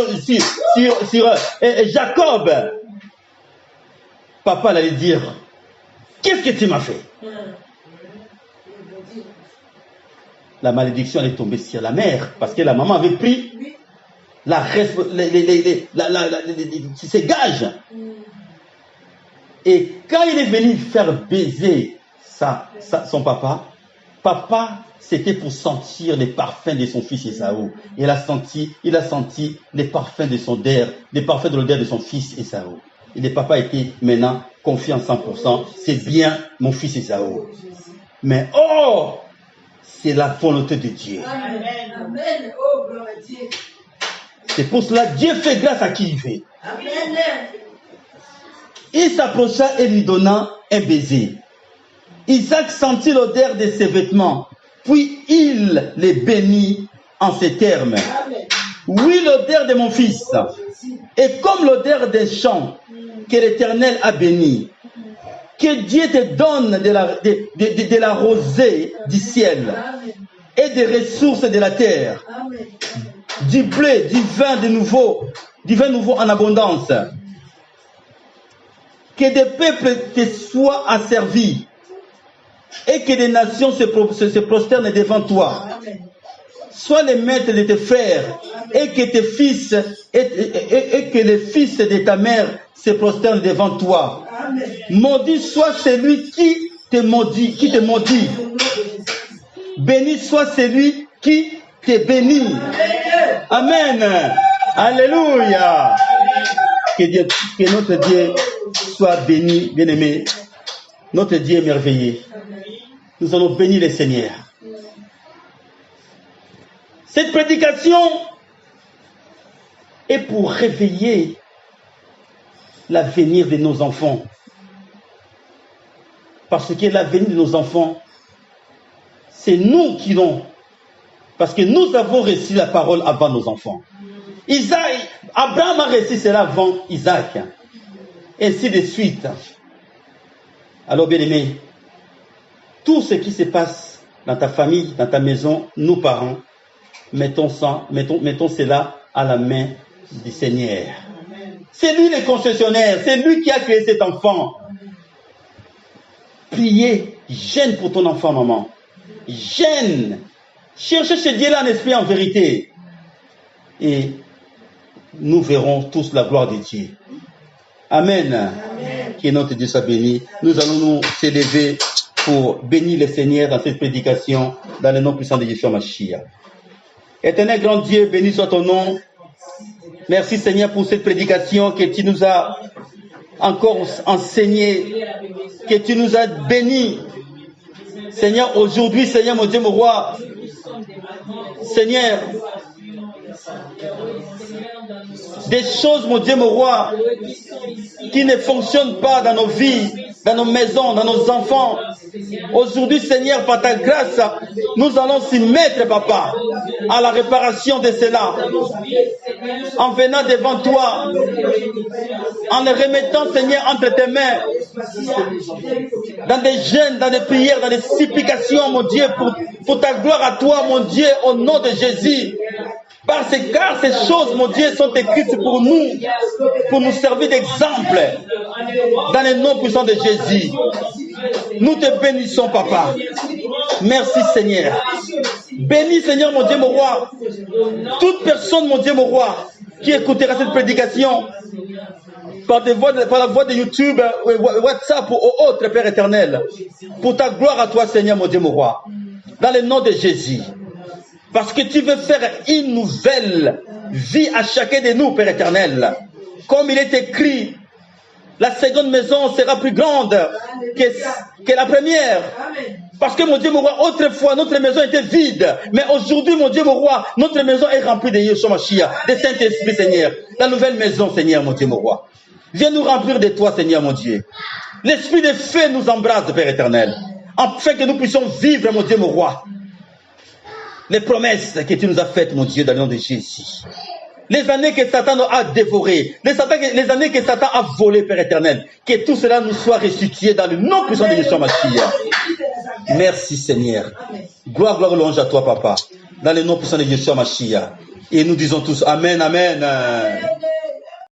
Jacob, papa allait dire, qu'est-ce que tu m'as fait? La malédiction allait tomber sur la mère, parce que la maman avait pris ses gages. Et quand il est venu faire baiser son papa, c'était pour sentir les parfums de son fils Ésaü. Il a senti les parfums de l'odeur de son fils Ésaü. Et le papa était maintenant confiant 100%. C'est bien mon fils Ésaü. Mais c'est la volonté de Dieu. Amen. Amen. Oh, gloire à Dieu. C'est pour cela que Dieu fait grâce à qui il veut. Amen. Il s'approcha et lui donna un baiser. Isaac sentit l'odeur de ses vêtements, puis il les bénit en ces termes. Amen. Oui, l'odeur de mon fils, et comme l'odeur des champs que l'Éternel a béni, que Dieu te donne de la rosée du ciel et des ressources de la terre, Amen. du blé, du vin nouveau en abondance. Que des peuples te soient asservis et que des nations se prosternent devant toi. Amen. Sois les maîtres de tes frères et que tes fils et que les fils de ta mère se prosternent devant toi. Amen. Maudit soit celui qui te maudit. Béni soit celui qui te bénit. Amen. Alléluia. Que notre Dieu soit béni, bien-aimé. Notre Dieu est merveilleux. Nous allons bénir le Seigneur. Cette prédication est pour réveiller l'avenir de nos enfants. Parce que l'avenir de nos enfants, c'est nous qui l'ont. Parce que nous avons reçu la parole avant nos enfants. Abraham a reçu cela avant Isaac. Ainsi de suite. Alors, bien-aimés, tout ce qui se passe dans ta famille, dans ta maison, nous parents, mettons cela à la main du Seigneur. C'est lui le concessionnaire, c'est lui qui a créé cet enfant. Priez, gêne pour ton enfant, maman. Gêne. Cherchez chez Dieu là en esprit, en vérité. Et nous verrons tous la gloire de Dieu. Amen. Amen. Que notre Dieu soit béni. Nous allons nous s'élever pour bénir le Seigneur dans cette prédication, dans le nom puissant de Yeshua Mashiach. Éternel grand Dieu, béni soit ton nom. Merci Seigneur pour cette prédication que tu nous as encore enseignée, que tu nous as bénis. Seigneur, aujourd'hui, Seigneur mon Dieu, mon roi, Seigneur, des choses, mon Dieu, mon roi, qui ne fonctionnent pas dans nos vies, dans nos maisons, dans nos enfants. Aujourd'hui, Seigneur, par ta grâce, nous allons s'y mettre, Papa, à la réparation de cela. En venant devant toi, en les remettant, Seigneur, entre tes mains, dans des jeûnes, dans des prières, dans des supplications, mon Dieu, pour ta gloire à toi, mon Dieu, au nom de Jésus. Car ces choses, mon Dieu, sont écrites pour nous servir d'exemple. Dans le nom puissant de Jésus. Nous te bénissons, Papa. Merci, Seigneur. Bénis, Seigneur, mon Dieu, mon roi. Toute personne, mon Dieu, mon roi, qui écoutera cette prédication par la voix de YouTube, WhatsApp ou autre, Père éternel, pour ta gloire à toi, Seigneur, mon Dieu, mon roi, dans le nom de Jésus, parce que tu veux faire une nouvelle vie à chacun de nous, Père éternel, comme il est écrit, la seconde maison sera plus grande que la première. Parce que, mon Dieu, mon roi, autrefois, notre maison était vide. Mais aujourd'hui, mon Dieu, mon roi, notre maison est remplie de Yeshua Mashiach, de Saint-Esprit, Seigneur. La nouvelle maison, Seigneur, mon Dieu, mon roi. Viens nous remplir de toi, Seigneur, mon Dieu. L'esprit de feu nous embrasse, Père éternel. Afin que nous puissions vivre, mon Dieu, mon roi, les promesses que tu nous as faites, mon Dieu, dans le nom de Jésus. Les années que Satan a dévorées, les années que Satan a volées, Père éternel, que tout cela nous soit restitué dans le nom puissant de Yeshua Mashiach. Merci, Seigneur. Gloire, louange à toi, Papa. Dans le nom puissant de Yeshua Mashiach. Et nous disons tous Amen, Amen.